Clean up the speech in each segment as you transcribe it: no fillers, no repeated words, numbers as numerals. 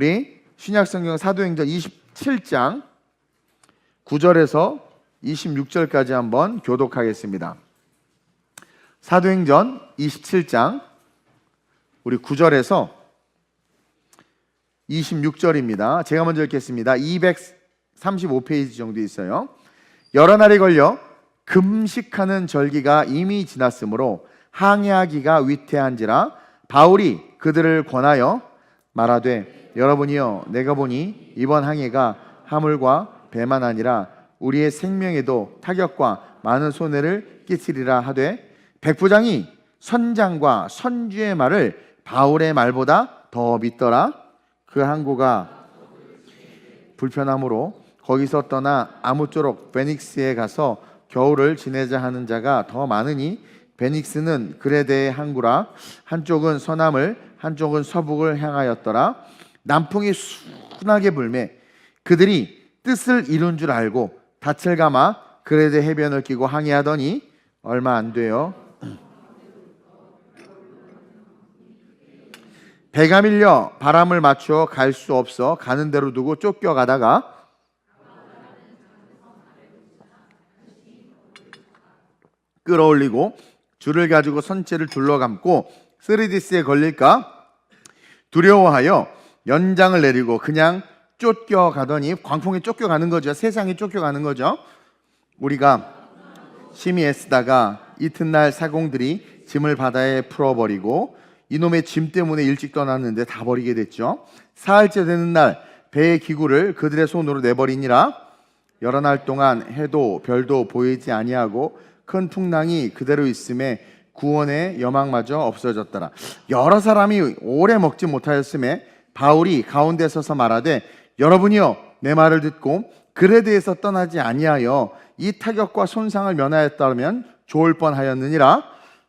우리 신약성경 사도행전 27장 9절에서 26절까지 한번 교독하겠습니다. 사도행전 27장 우리 9절에서 26절입니다. 제가 먼저 읽겠습니다. 235페이지 정도 있어요. 여러 날이 걸려 금식하는 절기가 이미 지났으므로 항해하기가 위태한지라 바울이 그들을 권하여 말하되 여러분이여 내가 보니 이번 항해가 하물과 배만 아니라 우리의 생명에도 타격과 많은 손해를 끼치리라 하되 백부장이 선장과 선주의 말을 바울의 말보다 더 믿더라. 그 항구가 불편하므로 거기서 떠나 아무쪼록 베닉스에 가서 겨울을 지내자 하는 자가 더 많으니 베닉스는 그레데의 항구라. 한쪽은 서남을 한쪽은 서북을 향하였더라. 남풍이 순하게 불매 그들이 뜻을 이룬 줄 알고 닻을 감아 그레데 해변을 끼고 항해하더니 얼마 안 돼요. 배가 밀려 바람을 맞춰 갈 수 없어 가는 대로 두고 쫓겨가다가 끌어올리고 줄을 가지고 선체를 둘러감고 스리디스에 걸릴까 두려워하여 연장을 내리고 그냥 쫓겨가더니 광풍에 쫓겨가는 거죠. 세상에 쫓겨가는 거죠. 우리가 심히 애쓰다가 이튿날 사공들이 짐을 바다에 풀어버리고 이놈의 짐 때문에 일찍 떠났는데 다 버리게 됐죠. 사흘째 되는 날 배의 기구를 그들의 손으로 내버리니라. 여러 날 동안 해도 별도 보이지 아니하고 큰 풍랑이 그대로 있음에 구원의 여망마저 없어졌더라. 여러 사람이 오래 먹지 못하였음에 바울이 가운데 서서 말하되 여러분이여 내 말을 듣고 그레데에서 떠나지 아니하여 이 타격과 손상을 면하였다면 좋을 뻔하였느니라.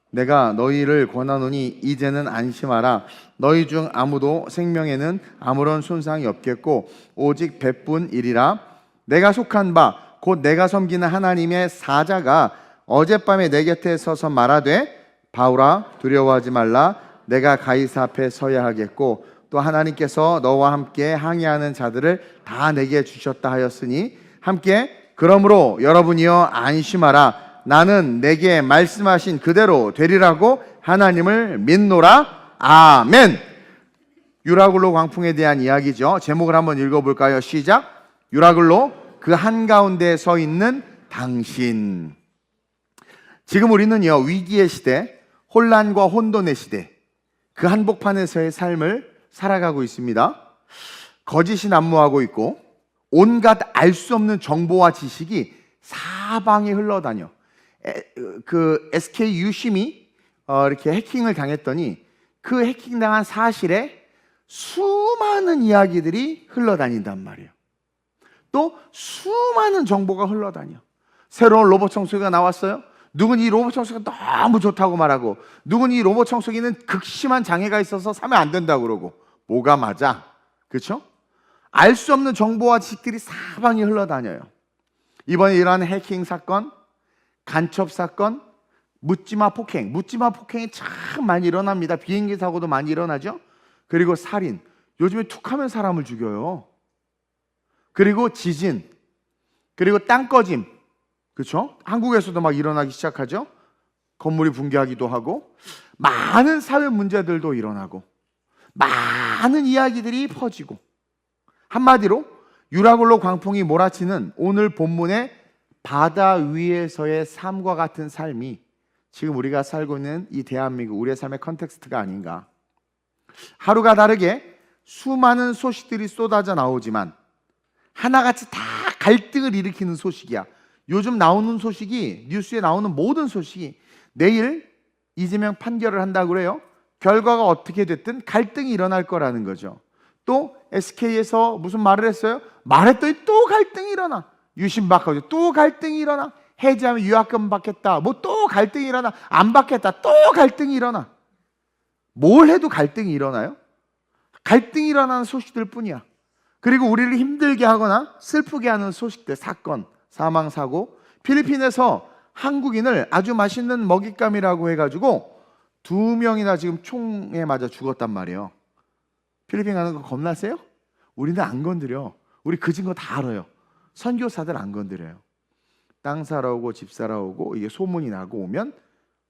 내가 너희를 권하노니 이제는 안심하라. 너희 중 아무도 생명에는 아무런 손상이 없겠고 오직 배뿐이리라. 내가 속한 바 곧 내가 섬기는 하나님의 사자가 어젯밤에 내 곁에 서서 말하되 바울아 두려워하지 말라. 내가 가이사 앞에 서야 하겠고 또 하나님께서 너와 함께 항해하는 자들을 다 내게 주셨다 하였으니 함께 그러므로 여러분이여 안심하라. 나는 내게 말씀하신 그대로 되리라고 하나님을 믿노라. 아멘. 유라굴로 광풍에 대한 이야기죠. 제목을 한번 읽어볼까요? 시작. 유라굴로 그 한가운데 서 있는 당신. 지금 우리는요 위기의 시대, 혼란과 혼돈의 시대, 그 한복판에서의 삶을 살아가고 있습니다. 거짓이 난무하고 있고 온갖 알 수 없는 정보와 지식이 사방에 흘러다녀. 그 SK 유심히 이렇게 해킹을 당했더니 그 해킹당한 사실에 수많은 이야기들이 흘러다닌단 말이에요. 또 수많은 정보가 흘러다녀. 새로운 로봇 청소기가 나왔어요. 누군 이 로봇 청소기가 너무 좋다고 말하고 누군 이 로봇 청소기는 극심한 장애가 있어서 사면 안 된다고 그러고 뭐가 맞아? 그렇죠? 알 수 없는 정보와 지식들이 사방에 흘러다녀요. 이번에 일어난 해킹 사건, 간첩 사건, 묻지마 폭행. 묻지마 폭행이 참 많이 일어납니다. 비행기 사고도 많이 일어나죠. 그리고 살인. 요즘에 툭하면 사람을 죽여요. 그리고 지진. 그리고 땅꺼짐. 그렇죠? 한국에서도 막 일어나기 시작하죠. 건물이 붕괴하기도 하고 많은 사회 문제들도 일어나고 많은 이야기들이 퍼지고 한마디로 유라굴로 광풍이 몰아치는 오늘 본문의 바다 위에서의 삶과 같은 삶이 지금 우리가 살고 있는 이 대한민국 우리의 삶의 컨텍스트가 아닌가. 하루가 다르게 수많은 소식들이 쏟아져 나오지만 하나같이 다 갈등을 일으키는 소식이야. 요즘 나오는 소식이 뉴스에 나오는 모든 소식이 내일 이재명 판결을 한다고 그래요. 결과가 어떻게 됐든 갈등이 일어날 거라는 거죠. 또 SK에서 무슨 말을 했어요? 말했더니 또 갈등이 일어나. 유심 받고 또 갈등이 일어나. 해지하면 유학금 받겠다. 뭐 또 갈등이 일어나. 안 받겠다. 또 갈등이 일어나. 뭘 해도 갈등이 일어나요? 갈등이 일어나는 소식들 뿐이야. 그리고 우리를 힘들게 하거나 슬프게 하는 소식들, 사건, 사망, 사고. 필리핀에서 한국인을 아주 맛있는 먹잇감이라고 해가지고 2명이나 지금 총에 맞아 죽었단 말이에요. 필리핀 가는 거 겁나세요? 우리는 안 건드려. 우리 그진 거 다 알아요. 선교사들 안 건드려요. 땅 사러 오고 집 사러 오고 이게 소문이 나고 오면,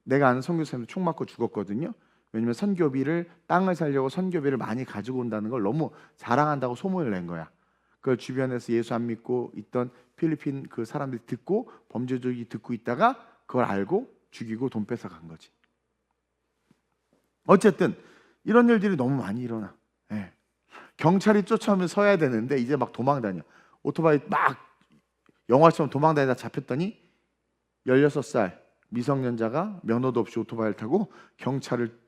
내가 아는 선교사님도 총 맞고 죽었거든요. 왜냐면 선교비를, 땅을 살려고 선교비를 많이 가지고 온다는 걸 너무 자랑한다고 소문을 낸 거야. 그걸 주변에서 예수 안 믿고 있던 필리핀 그 사람들이 듣고, 범죄족이 듣고 있다가 그걸 알고 죽이고 돈 뺏어간 거지. 어쨌든 이런 일들이 너무 많이 일어나. 예. 경찰이 쫓아오면 서야 되는데 이제 막 도망다녀. 오토바이 막 영화처럼 도망다니다 잡혔더니 16살 미성년자가 면허도 없이 오토바이를 타고 경찰을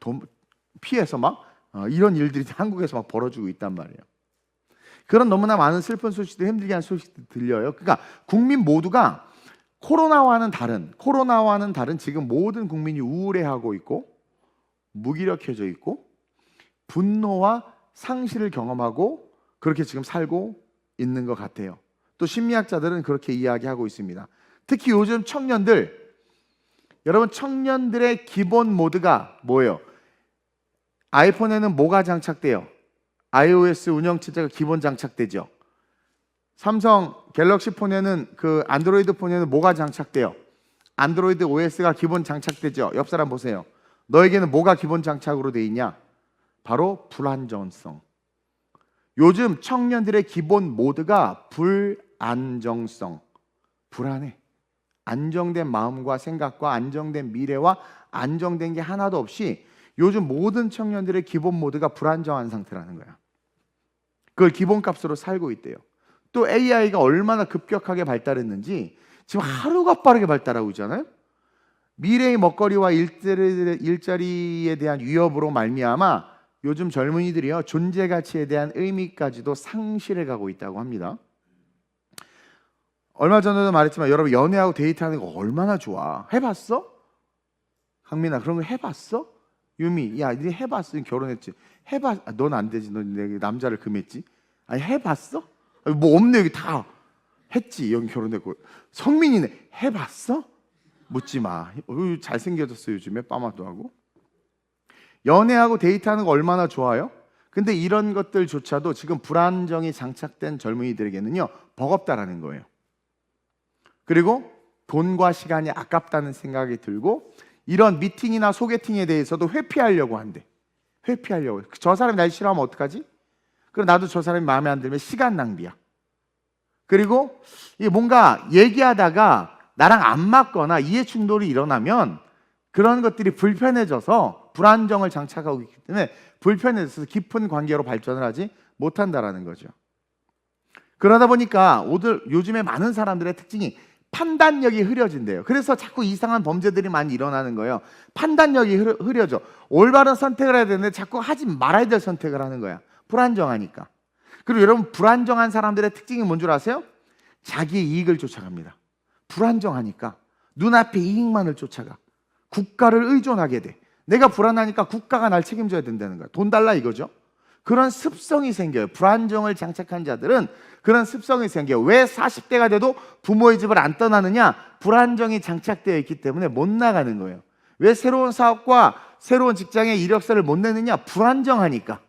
피해서 막 이런 일들이 한국에서 막 벌어지고 있단 말이에요. 그런 너무나 많은 슬픈 소식들, 힘들게 하는 소식들 들려요. 그러니까 국민 모두가 코로나와는 다른 지금 모든 국민이 우울해하고 있고 무기력해져 있고 분노와 상실을 경험하고 그렇게 지금 살고 있는 것 같아요. 또 심리학자들은 그렇게 이야기하고 있습니다. 특히 요즘 청년들, 여러분 청년들의 기본 모드가 뭐예요? 아이폰에는 뭐가 장착돼요? iOS 운영체제가 기본 장착되죠. 삼성 갤럭시 폰에는 그 안드로이드 폰에는 뭐가 장착돼요? 안드로이드 OS가 기본 장착되죠. 옆 사람 보세요. 너에게는 뭐가 기본 장착으로 돼 있냐? 바로 불안정성. 요즘 청년들의 기본 모드가 불안정성. 불안해. 안정된 마음과 생각과 안정된 미래와 안정된 게 하나도 없이 요즘 모든 청년들의 기본 모드가 불안정한 상태라는 거야. 그걸 기본값으로 살고 있대요. 또 AI가 얼마나 급격하게 발달했는지 지금 하루가 빠르게 발달하고 있잖아요. 미래의 먹거리와 일자리에 대한 위협으로 말미암아 요즘 젊은이들이요, 존재 가치에 대한 의미까지도 상실해 가고 있다고 합니다. 얼마 전에도 말했지만 여러분 연애하고 데이트하는 거 얼마나 좋아. 해봤어? 강민아 그런 거 해봤어? 유미 야 니 해봤어? 결혼했지? 넌 안 되지. 넌 내가 남자를 금했지? 아니 해봤어? 뭐 없네. 여기 다 했지. 여기 결혼했고. 성민이네. 해봤어? 묻지 마. 잘생겨졌어 요즘에. 빠마도 하고. 연애하고 데이트하는 거 얼마나 좋아요? 근데 이런 것들조차도 지금 불안정이 장착된 젊은이들에게는요 버겁다라는 거예요. 그리고 돈과 시간이 아깝다는 생각이 들고 이런 미팅이나 소개팅에 대해서도 회피하려고 한대. 회피하려고. 저 사람이 날 싫어하면 어떡하지? 그럼 나도 저 사람이 마음에 안 들면 시간 낭비야. 그리고 뭔가 얘기하다가 나랑 안 맞거나 이해 충돌이 일어나면 그런 것들이 불편해져서 불안정을 장착하고 있기 때문에 불편해져서 깊은 관계로 발전을 하지 못한다라는 거죠. 그러다 보니까 요즘에 많은 사람들의 특징이 판단력이 흐려진대요. 그래서 자꾸 이상한 범죄들이 많이 일어나는 거예요. 판단력이 흐려져. 올바른 선택을 해야 되는데 자꾸 하지 말아야 될 선택을 하는 거야. 불안정하니까. 그리고 여러분 불안정한 사람들의 특징이 뭔 줄 아세요? 자기의 이익을 쫓아갑니다. 불안정하니까 눈앞의 이익만을 쫓아가. 국가를 의존하게 돼. 내가 불안하니까 국가가 날 책임져야 된다는 거야. 돈 달라 이거죠. 그런 습성이 생겨요. 불안정을 장착한 자들은 그런 습성이 생겨요. 왜 40대가 돼도 부모의 집을 안 떠나느냐? 불안정이 장착되어 있기 때문에 못 나가는 거예요. 왜 새로운 사업과 새로운 직장에 이력서를 못 내느냐? 불안정하니까.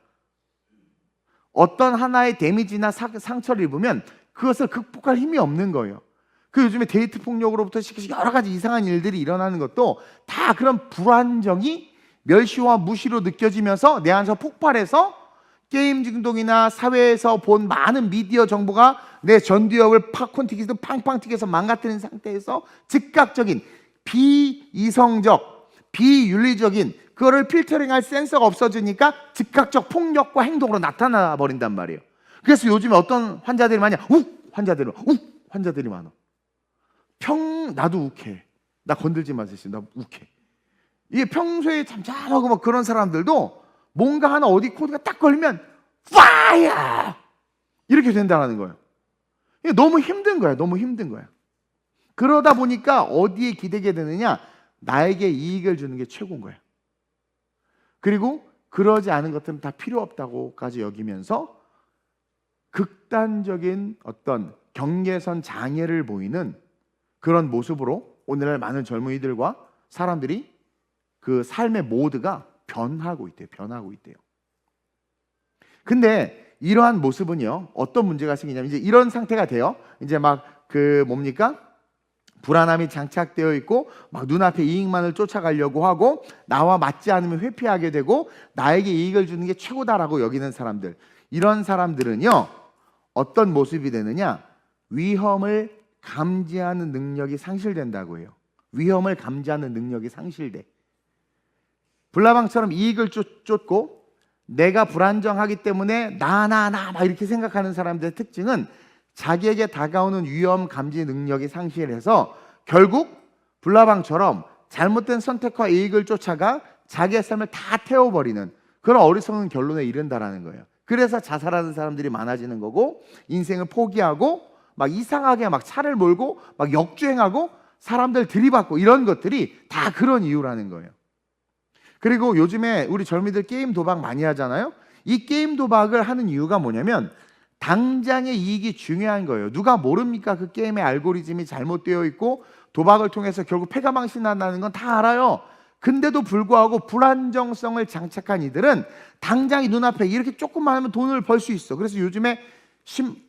어떤 하나의 데미지나 상처를 입으면 그것을 극복할 힘이 없는 거예요. 그 요즘에 데이트 폭력으로부터 시작해서 여러 가지 이상한 일들이 일어나는 것도 다 그런 불안정이 멸시와 무시로 느껴지면서 내 안에서 폭발해서 게임 중독이나 사회에서 본 많은 미디어 정보가 내 전두엽을 팝콘 튀기듯 팡팡 튀겨서 망가뜨린 상태에서 즉각적인 비이성적, 비윤리적인 그거를 필터링할 센서가 없어지니까 즉각적 폭력과 행동으로 나타나 버린단 말이에요. 그래서 요즘에 어떤 환자들이 많냐? 환자들이 많아. 나도 욱해. 나 건들지 마세요. 나 욱해. 이게 평소에 잠잠하고 막 그런 사람들도 뭔가 하나 어디 코드가 딱 걸리면 파이어! 이렇게 된다는 거예요. 이게 너무 힘든 거야. 너무 힘든 거야. 그러다 보니까 어디에 기대게 되느냐? 나에게 이익을 주는 게 최고인 거야. 그리고 그러지 않은 것들은 다 필요 없다고까지 여기면서 극단적인 어떤 경계선 장애를 보이는 그런 모습으로 오늘날 많은 젊은이들과 사람들이 그 삶의 모드가 변하고 있대요. 근데 이러한 모습은요, 어떤 문제가 생기냐면 이제 이런 상태가 돼요. 이제 막 뭡니까? 불안함이 장착되어 있고 막 눈앞에 이익만을 쫓아가려고 하고 나와 맞지 않으면 회피하게 되고 나에게 이익을 주는 게 최고다라고 여기는 사람들, 이런 사람들은요 어떤 모습이 되느냐? 위험을 감지하는 능력이 상실된다고 해요. 위험을 감지하는 능력이 상실돼. 불나방처럼 이익을 쫓고 내가 불안정하기 때문에 나 막 이렇게 생각하는 사람들의 특징은 자기에게 다가오는 위험 감지 능력이 상실해서 결국 불나방처럼 잘못된 선택과 이익을 쫓아가 자기의 삶을 다 태워버리는 그런 어리석은 결론에 이른다라는 거예요. 그래서 자살하는 사람들이 많아지는 거고 인생을 포기하고 막 이상하게 막 차를 몰고 막 역주행하고 사람들 들이받고 이런 것들이 다 그런 이유라는 거예요. 그리고 요즘에 우리 젊이들 게임 도박 많이 하잖아요. 이 게임 도박을 하는 이유가 뭐냐면 당장의 이익이 중요한 거예요. 누가 모릅니까? 그 게임의 알고리즘이 잘못되어 있고 도박을 통해서 결국 패가망신한다는 건 다 알아요. 근데도 불구하고 불안정성을 장착한 이들은 당장이 눈앞에 이렇게 조금만 하면 돈을 벌 수 있어. 그래서 요즘에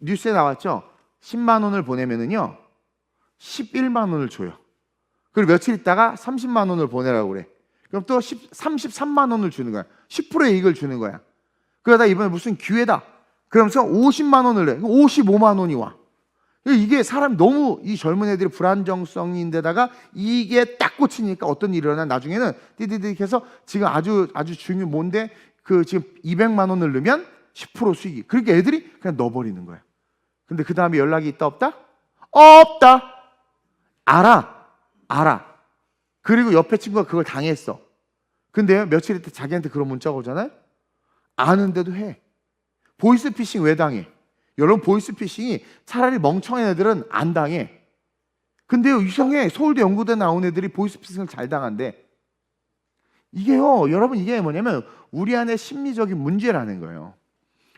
뉴스에 나왔죠. 10만 원을 보내면은요 11만 원을 줘요. 그리고 며칠 있다가 30만 원을 보내라고 그래. 그럼 또 33만 원을 주는 거야. 10%의 이익을 주는 거야. 그러다 이번에 무슨 기회다 그러면서 50만 원을 내. 55만 원이 와. 이게 사람 너무 이 젊은 애들이 불안정성인데다가 이게 딱 꽂히니까 어떤 일이 일어나 나중에는 띠디디 해서 지금 아주 중요 뭔데 지금 200만 원을 넣으면 10% 수익이. 그러니까 애들이 그냥 넣어버리는 거야. 근데 그 다음에 연락이 있다 없다? 없다. 알아. 그리고 옆에 친구가 그걸 당했어. 근데 며칠 있다 자기한테 그런 문자가 오잖아요. 아는데도 해. 보이스피싱 왜 당해? 여러분 보이스피싱이 차라리 멍청한 애들은 안 당해. 근데요 이상해. 서울대 연구대 나온 애들이 보이스피싱을 잘 당한대. 이게요 여러분 이게 뭐냐면 우리 안에 심리적인 문제라는 거예요.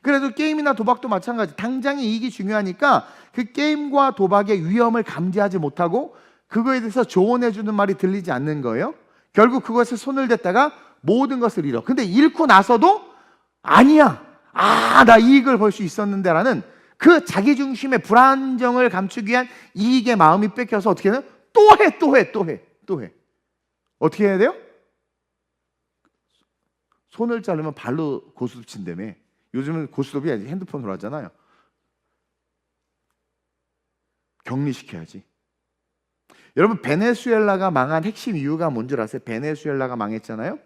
그래도 게임이나 도박도 마찬가지. 당장의 이익이 중요하니까 그 게임과 도박의 위험을 감지하지 못하고 그거에 대해서 조언해 주는 말이 들리지 않는 거예요. 결국 그것에 손을 댔다가 모든 것을 잃어. 근데 잃고 나서도 아니야. 나 이익을 벌 수 있었는데 라는 그 자기중심의 불안정을 감추기 위한 이익의 마음이 뺏겨서 어떻게 해요? 또 해. 어떻게 해야 돼요? 손을 자르면 발로 고스톱 친다며. 요즘은 고스톱이 아니지 핸드폰으로 하잖아요. 격리시켜야지. 여러분 베네수엘라가 망한 핵심 이유가 뭔 줄 아세요? 베네수엘라가 망했잖아요.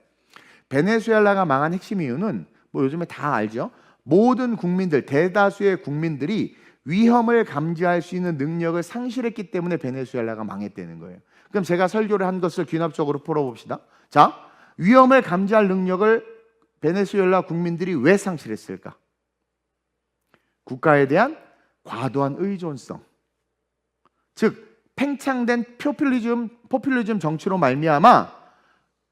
베네수엘라가 망한 핵심 이유는 뭐 요즘에 다 알죠. 모든 국민들, 대다수의 국민들이 위험을 감지할 수 있는 능력을 상실했기 때문에 베네수엘라가 망했다는 거예요. 그럼 제가 설교를 한 것을 귀납적으로 풀어봅시다. 자, 위험을 감지할 능력을 베네수엘라 국민들이 왜 상실했을까? 국가에 대한 과도한 의존성, 즉 팽창된 포퓰리즘 정치로 말미암아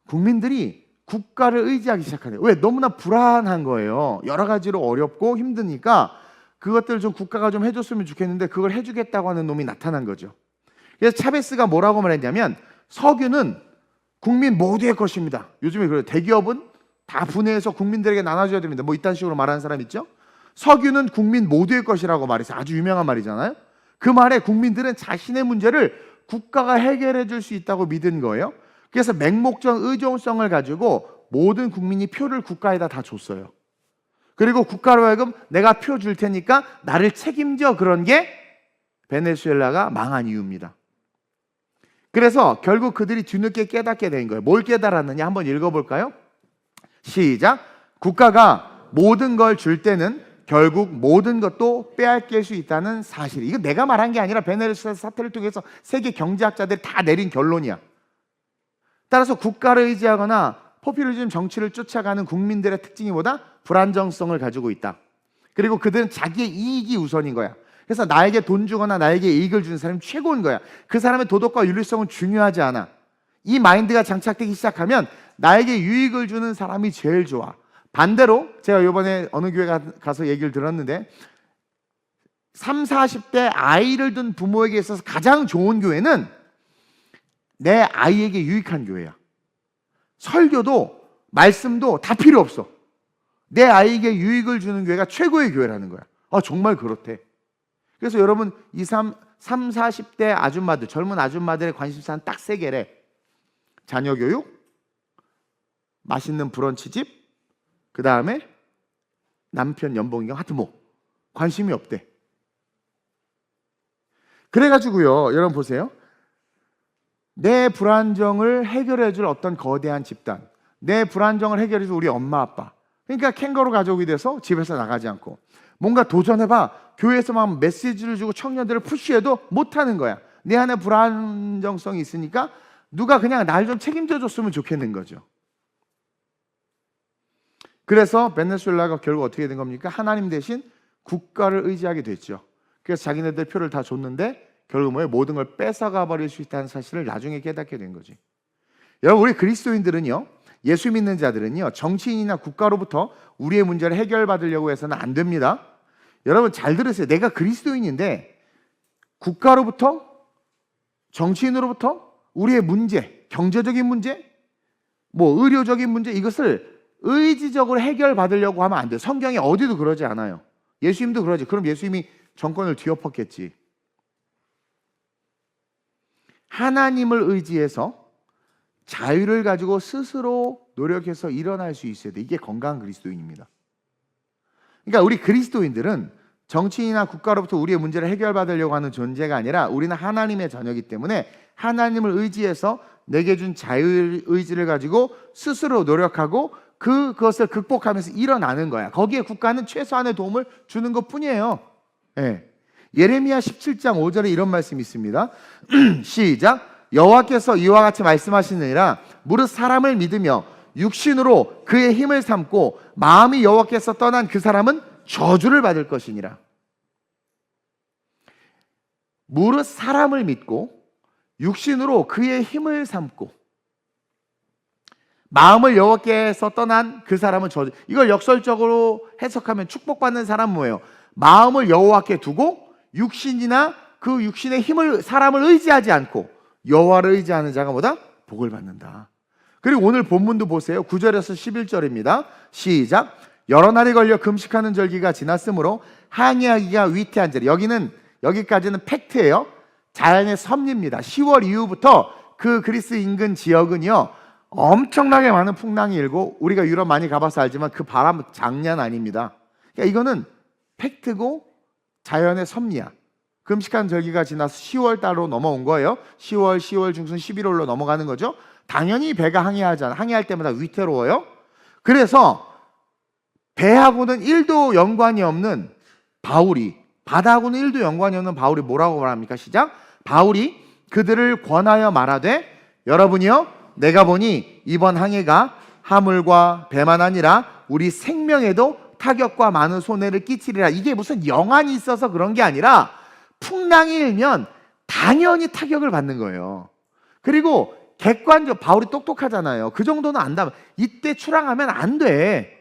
국민들이 국가를 의지하기 시작하네요. 왜? 너무나 불안한 거예요. 여러 가지로 어렵고 힘드니까 그것들을 좀 국가가 좀 해줬으면 좋겠는데 그걸 해주겠다고 하는 놈이 나타난 거죠. 그래서 차베스가 뭐라고 말했냐면 석유는 국민 모두의 것입니다. 요즘에 그래요. 대기업은 다 분해해서 국민들에게 나눠줘야 됩니다. 뭐 이딴 식으로 말하는 사람 있죠? 석유는 국민 모두의 것이라고 말해서 아주 유명한 말이잖아요. 그 말에 국민들은 자신의 문제를 국가가 해결해 줄 수 있다고 믿은 거예요. 그래서 맹목적 의존성을 가지고 모든 국민이 표를 국가에다 다 줬어요. 그리고 국가로 하여금 내가 표 줄 테니까 나를 책임져. 그런 게 베네수엘라가 망한 이유입니다. 그래서 결국 그들이 뒤늦게 깨닫게 된 거예요. 뭘 깨달았느냐 한번 읽어볼까요? 시작. 국가가 모든 걸 줄 때는 결국 모든 것도 빼앗길 수 있다는 사실. 이거 내가 말한 게 아니라 베네수엘라 사태를 통해서 세계 경제학자들이 다 내린 결론이야. 따라서 국가를 의지하거나 포퓰리즘 정치를 쫓아가는 국민들의 특징이 뭐다? 불안정성을 가지고 있다. 그리고 그들은 자기의 이익이 우선인 거야. 그래서 나에게 돈 주거나 나에게 이익을 주는 사람이 최고인 거야. 그 사람의 도덕과 윤리성은 중요하지 않아. 이 마인드가 장착되기 시작하면 나에게 유익을 주는 사람이 제일 좋아. 반대로 제가 이번에 어느 교회 가서 얘기를 들었는데 30, 40대 아이를 둔 부모에게 있어서 가장 좋은 교회는 내 아이에게 유익한 교회야. 설교도 말씀도 다 필요 없어. 내 아이에게 유익을 주는 교회가 최고의 교회라는 거야. 정말 그렇대. 그래서 여러분 40대 아줌마들, 젊은 아줌마들의 관심사는 딱 세 개래. 자녀 교육, 맛있는 브런치집, 그 다음에 남편 연봉이가 하여튼 관심이 없대. 그래가지고요, 여러분 보세요. 내 불안정을 해결해줄 어떤 거대한 집단, 내 불안정을 해결해줄 우리 엄마 아빠, 그러니까 캥거루 가족이 돼서 집에서 나가지 않고 뭔가 도전해봐. 교회에서 막 메시지를 주고 청년들을 푸시해도 못하는 거야. 내 안에 불안정성이 있으니까 누가 그냥 날 좀 책임져 줬으면 좋겠는 거죠. 그래서 베네수엘라가 결국 어떻게 된 겁니까? 하나님 대신 국가를 의지하게 됐죠. 그래서 자기네들 표를 다 줬는데 결국 모든 걸 뺏어가 버릴 수 있다는 사실을 나중에 깨닫게 된 거지. 여러분, 우리 그리스도인들은요, 예수 믿는 자들은요, 정치인이나 국가로부터 우리의 문제를 해결받으려고 해서는 안 됩니다. 여러분 잘 들으세요. 내가 그리스도인인데 국가로부터, 정치인으로부터 우리의 문제, 경제적인 문제, 의료적인 문제, 이것을 의지적으로 해결받으려고 하면 안 돼요. 성경에 어디도 그러지 않아요. 예수님도 그러지. 그럼 예수님이 정권을 뒤엎었겠지. 하나님을 의지해서 자유를 가지고 스스로 노력해서 일어날 수 있어야 돼. 이게 건강한 그리스도인입니다. 그러니까 우리 그리스도인들은 정치인이나 국가로부터 우리의 문제를 해결받으려고 하는 존재가 아니라 우리는 하나님의 자녀이기 때문에 하나님을 의지해서 내게 준 자유의지를 가지고 스스로 노력하고 그것을 극복하면서 일어나는 거야. 거기에 국가는 최소한의 도움을 주는 것뿐이에요. 예레미야 17장 5절에 이런 말씀이 있습니다. 시작. 여호와께서 이와 같이 말씀하시느니라. 무릇 사람을 믿으며 육신으로 그의 힘을 삼고 마음이 여호와께서 떠난 그 사람은 저주를 받을 것이니라. 무릇 사람을 믿고 육신으로 그의 힘을 삼고 마음을 여호와께서 떠난 그 사람은 저주. 이걸 역설적으로 해석하면 축복받는 사람은 뭐예요? 마음을 여호와께 두고 육신이나 그 육신의 힘을, 사람을 의지하지 않고 여호와를 의지하는 자가 뭐다? 복을 받는다. 그리고 오늘 본문도 보세요. 9절에서 11절입니다. 시작. 여러 날이 걸려 금식하는 절기가 지났으므로 항해하기가 위태한 절. 여기까지는 팩트예요. 자연의 섭리입니다. 10월 이후부터 그 그리스 인근 지역은요, 엄청나게 많은 풍랑이 일고, 우리가 유럽 많이 가봐서 알지만 그 바람 장난 아닙니다. 그러니까 이거는 팩트고 자연의 섭리야. 금식한 절기가 지나서 10월 달로 넘어온 거예요. 10월 중순 11월로 넘어가는 거죠. 당연히 배가 항해할 때마다 위태로워요. 그래서 배하고는 1도 연관이 없는 바울이, 바다하고는 1도 연관이 없는 바울이 뭐라고 말합니까? 시작. 바울이 그들을 권하여 말하되, 여러분이요, 내가 보니 이번 항해가 하물과 배만 아니라 우리 생명에도 타격과 많은 손해를 끼치리라. 이게 무슨 영안이 있어서 그런 게 아니라 풍랑이 일면 당연히 타격을 받는 거예요. 그리고 객관적, 바울이 똑똑하잖아요. 그 정도는 안다면 이때 출항하면 안 돼.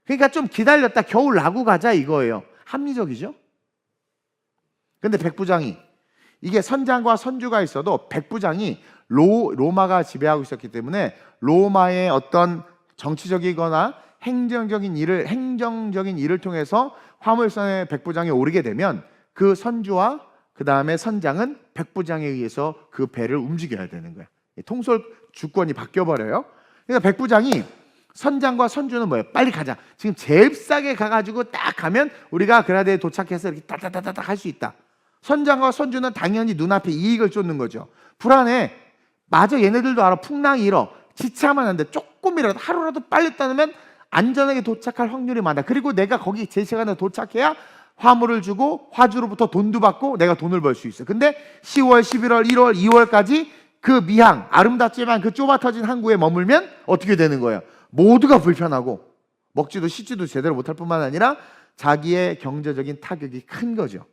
그러니까 좀 기다렸다 겨울 나고 가자 이거예요. 합리적이죠? 근데 백부장이, 이게 선장과 선주가 있어도 백부장이 로마가 지배하고 있었기 때문에 로마의 어떤 정치적이거나 행정적인 일을 통해서 화물선에 백부장이 오르게 되면 그 선주와 그 다음에 선장은 백부장에 의해서 그 배를 움직여야 되는 거야. 통솔 주권이 바뀌어버려요. 그러니까 백부장이 선장과 선주는 뭐예요? 빨리 가자. 지금 제일 싸게 가가지고 딱 가면 우리가 그라데에 도착해서 이렇게 따다다다닥 할 수 있다. 선장과 선주는 당연히 눈앞에 이익을 쫓는 거죠. 불안해. 맞아, 얘네들도 알아. 풍랑이 일어. 지체하면 안 돼. 조금이라도 하루라도 빨리 떠나면 안전하게 도착할 확률이 많아. 그리고 내가 거기 제 시간에 도착해야 화물을 주고 화주로부터 돈도 받고 내가 돈을 벌 수 있어. 근데 10월, 11월, 1월, 2월까지 그 미항, 아름답지만 그 좁아터진 항구에 머물면 어떻게 되는 거예요? 모두가 불편하고 먹지도 씻지도 제대로 못할 뿐만 아니라 자기의 경제적인 타격이 큰 거죠.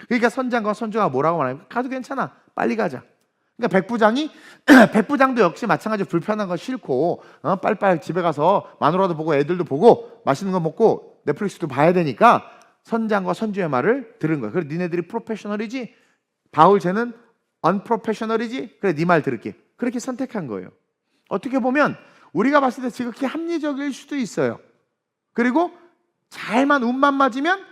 그러니까 선장과 선주가 뭐라고 말합니까? 가도 괜찮아, 빨리 가자. 그러니까 백부장도 역시 마찬가지로 불편한 거 싫고 빨리빨리 집에 가서 마누라도 보고 애들도 보고 맛있는 거 먹고 넷플릭스도 봐야 되니까 선장과 선주의 말을 들은 거야. 그래, 니네들이 프로페셔널이지? 바울 쟤는 언프로페셔널이지? 그래, 네 말 들을게. 그렇게 선택한 거예요. 어떻게 보면 우리가 봤을 때 지극히 합리적일 수도 있어요. 그리고 잘만 운만 맞으면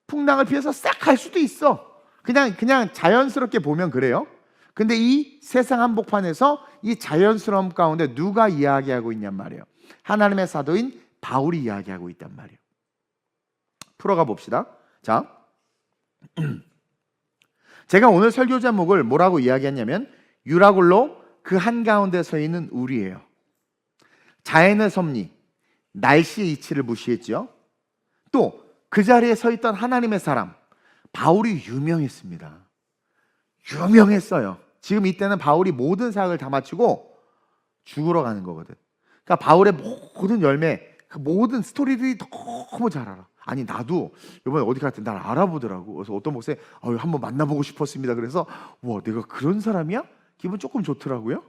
풍랑을 피해서 싹 갈 수도 있어. 그냥 자연스럽게 보면 그래요. 근데 이 세상 한복판에서 이 자연스러움 가운데 누가 이야기하고 있냔 말이에요. 하나님의 사도인 바울이 이야기하고 있단 말이에요. 풀어가 봅시다. 자, 제가 오늘 설교 제목을 뭐라고 이야기했냐면 유라굴로 그 한가운데 서 있는 우리예요. 자연의 섭리, 날씨의 이치를 무시했죠. 또 그 자리에 서 있던 하나님의 사람 바울이 유명했습니다. 유명했어요. 지금 이때는 바울이 모든 사역을 다 마치고 죽으러 가는 거거든. 그러니까 바울의 모든 열매, 그 모든 스토리들이 너무 잘 알아. 아니 나도 이번에 어디 갈 때 날 알아보더라고. 그래서 어떤 목사님 한번 만나보고 싶었습니다. 그래서 와 내가 그런 사람이야? 기분 조금 좋더라고요.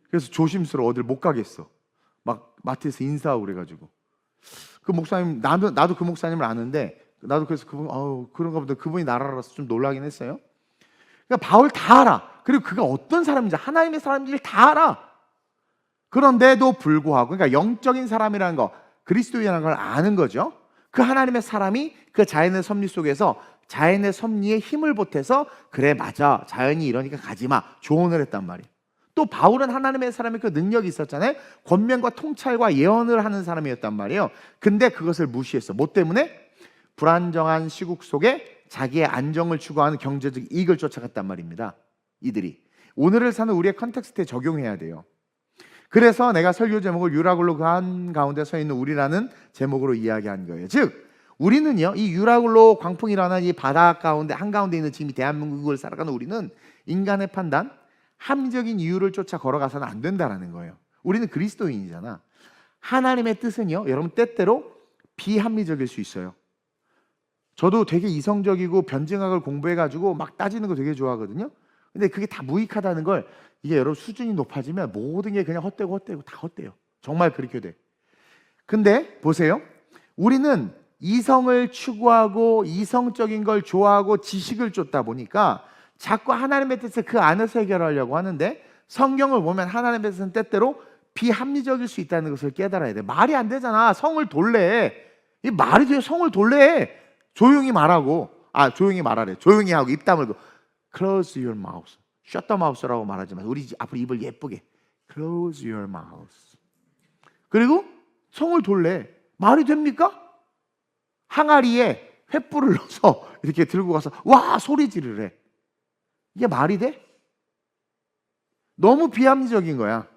그래서 조심스러워 어딜 못 가겠어. 막 마트에서 인사하고 그래가지고 그 목사님 나도 그 목사님을 아는데 나도 그래서 그분 그런가 보다 그분이 나를 알아서 좀 놀라긴 했어요. 그러니까 바울 다 알아. 그리고 그가 어떤 사람인지 하나님의 사람인지 다 알아. 그런데도 불구하고 그러니까 영적인 사람이라는 거 그리스도인이라는 걸 아는 거죠. 그 하나님의 사람이 그 자연의 섭리 속에서 자연의 섭리에 힘을 보태서 그래 맞아 자연이 이러니까 가지마 조언을 했단 말이에요. 또 바울은 하나님의 사람의 그 능력이 있었잖아요. 권면과 통찰과 예언을 하는 사람이었단 말이에요. 근데 그것을 무시했어. 뭐 때문에? 불안정한 시국 속에 자기의 안정을 추구하는 경제적 이익을 쫓아갔단 말입니다. 이들이 오늘을 사는 우리의 컨텍스트에 적용해야 돼요. 그래서 내가 설교 제목을 유라굴로 그 한가운데 서 있는 우리라는 제목으로 이야기한 거예요. 즉 우리는요 이 유라굴로 광풍이라는 이 바다 가운데 한가운데 있는 지금 대한민국을 살아가는 우리는 인간의 판단, 합리적인 이유를 쫓아 걸어가서는 안 된다라는 거예요. 우리는 그리스도인이잖아. 하나님의 뜻은요 여러분 때때로 비합리적일 수 있어요. 저도 되게 이성적이고 변증학을 공부해가지고 막 따지는 거 되게 좋아하거든요. 근데 그게 다 무익하다는 걸 이게 여러분 수준이 높아지면 모든 게 그냥 헛되고 다 헛돼요. 정말 그렇게 돼. 근데 보세요. 우리는 이성을 추구하고 이성적인 걸 좋아하고 지식을 쫓다 보니까 자꾸 하나님의 뜻을 그 안에서 해결하려고 하는데 성경을 보면 하나님의 뜻은 때때로 비합리적일 수 있다는 것을 깨달아야 돼. 말이 안 되잖아. 성을 돌래. 이 말이 돼. 성을 돌래. 조용히 말하고 조용히 말하래. 조용히 하고 입 다물고 Close your mouth. Shut the mouth라고 말하지만 우리 앞으로 입을 예쁘게 Close your mouth. 그리고 성을 돌래. 말이 됩니까? 항아리에 횃불을 넣어서 이렇게 들고 가서 와 소리 지르래. 이게 말이 돼? 너무 비합리적인 거야.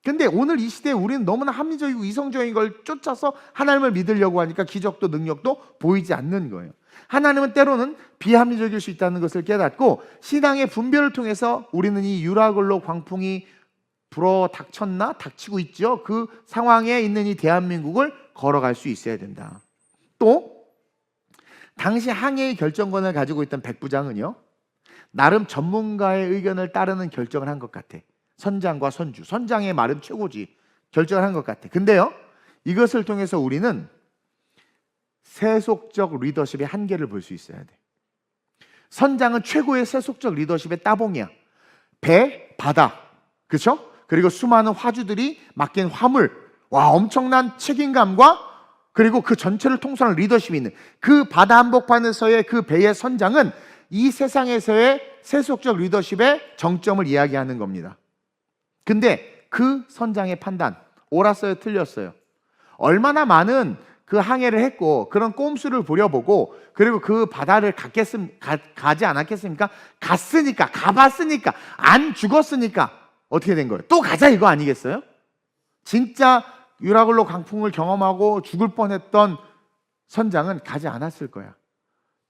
근데 오늘 이 시대에 우리는 너무나 합리적이고 이성적인 걸 쫓아서 하나님을 믿으려고 하니까 기적도 능력도 보이지 않는 거예요. 하나님은 때로는 비합리적일 수 있다는 것을 깨닫고 신앙의 분별을 통해서 우리는 이 유라굴로 광풍이 불어 닥치고 있죠. 그 상황에 있는 이 대한민국을 걸어갈 수 있어야 된다. 또 당시 항해의 결정권을 가지고 있던 백부장은요 나름 전문가의 의견을 따르는 결정을 한 것 같아. 선장과 선주, 선장의 말은 최고지. 결정을 한 것 같아. 근데요 이것을 통해서 우리는 세속적 리더십의 한계를 볼 수 있어야 돼. 선장은 최고의 세속적 리더십의 따봉이야. 배, 바다, 그렇죠? 그리고 수많은 화주들이 맡긴 화물, 와 엄청난 책임감과 그리고 그 전체를 통솔하는 리더십이 있는 그 바다 한복판에서의 그 배의 선장은 이 세상에서의 세속적 리더십의 정점을 이야기하는 겁니다. 근데 그 선장의 판단 옳았어요, 틀렸어요? 얼마나 많은 그 항해를 했고 그런 꼼수를 부려보고 그리고 그 바다를 가지 않았겠습니까? 갔으니까, 가봤으니까, 안 죽었으니까 어떻게 된 거예요? 또 가자 이거 아니겠어요? 진짜 유라굴로 강풍을 경험하고 죽을 뻔했던 선장은 가지 않았을 거야.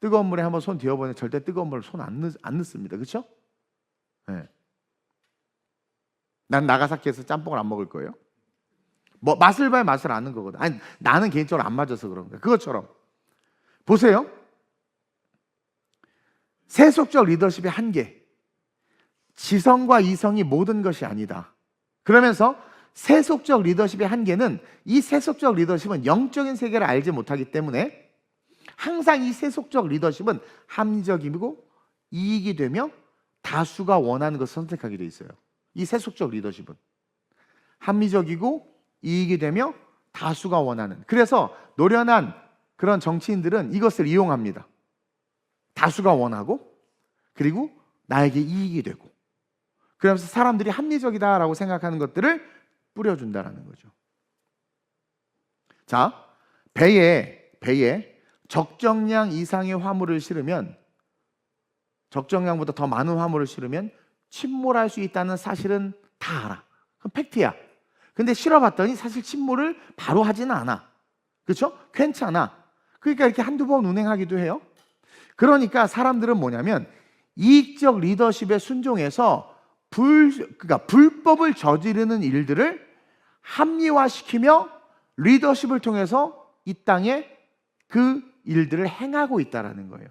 뜨거운 물에 한번 손 뒤어보면 절대 뜨거운 물을 손 안 넣습니다. 그렇죠? 네. 난 나가사키에서 짬뽕을 안 먹을 거예요. 뭐 맛을 봐야 맛을 아는 거거든. 아니 나는 개인적으로 안 맞아서 그런 거야. 그것처럼 보세요. 세속적 리더십의 한계. 지성과 이성이 모든 것이 아니다. 그러면서 세속적 리더십의 한계는 이 세속적 리더십은 영적인 세계를 알지 못하기 때문에 항상 이 세속적 리더십은 합리적이고 이익이 되며 다수가 원하는 것을 선택하게 돼 있어요. 이 세속적 리더십은 합리적이고 이익이 되며 다수가 원하는. 그래서 노련한 그런 정치인들은 이것을 이용합니다. 다수가 원하고 그리고 나에게 이익이 되고, 그러면서 사람들이 합리적이다라고 생각하는 것들을 뿌려준다라는 거죠. 자, 배에 적정량 이상의 화물을 실으면, 적정량보다 더 많은 화물을 실으면 침몰할 수 있다는 사실은 다 알아. 그건 팩트야. 근데 실어봤더니 사실 침몰을 바로 하지는 않아. 그렇죠? 괜찮아. 그러니까 이렇게 한두 번 운행하기도 해요. 그러니까 사람들은 뭐냐면 이익적 리더십에 순종해서 그러니까 불법을 저지르는 일들을 합리화시키며 리더십을 통해서 이 땅에 그 일들을 행하고 있다는 거예요.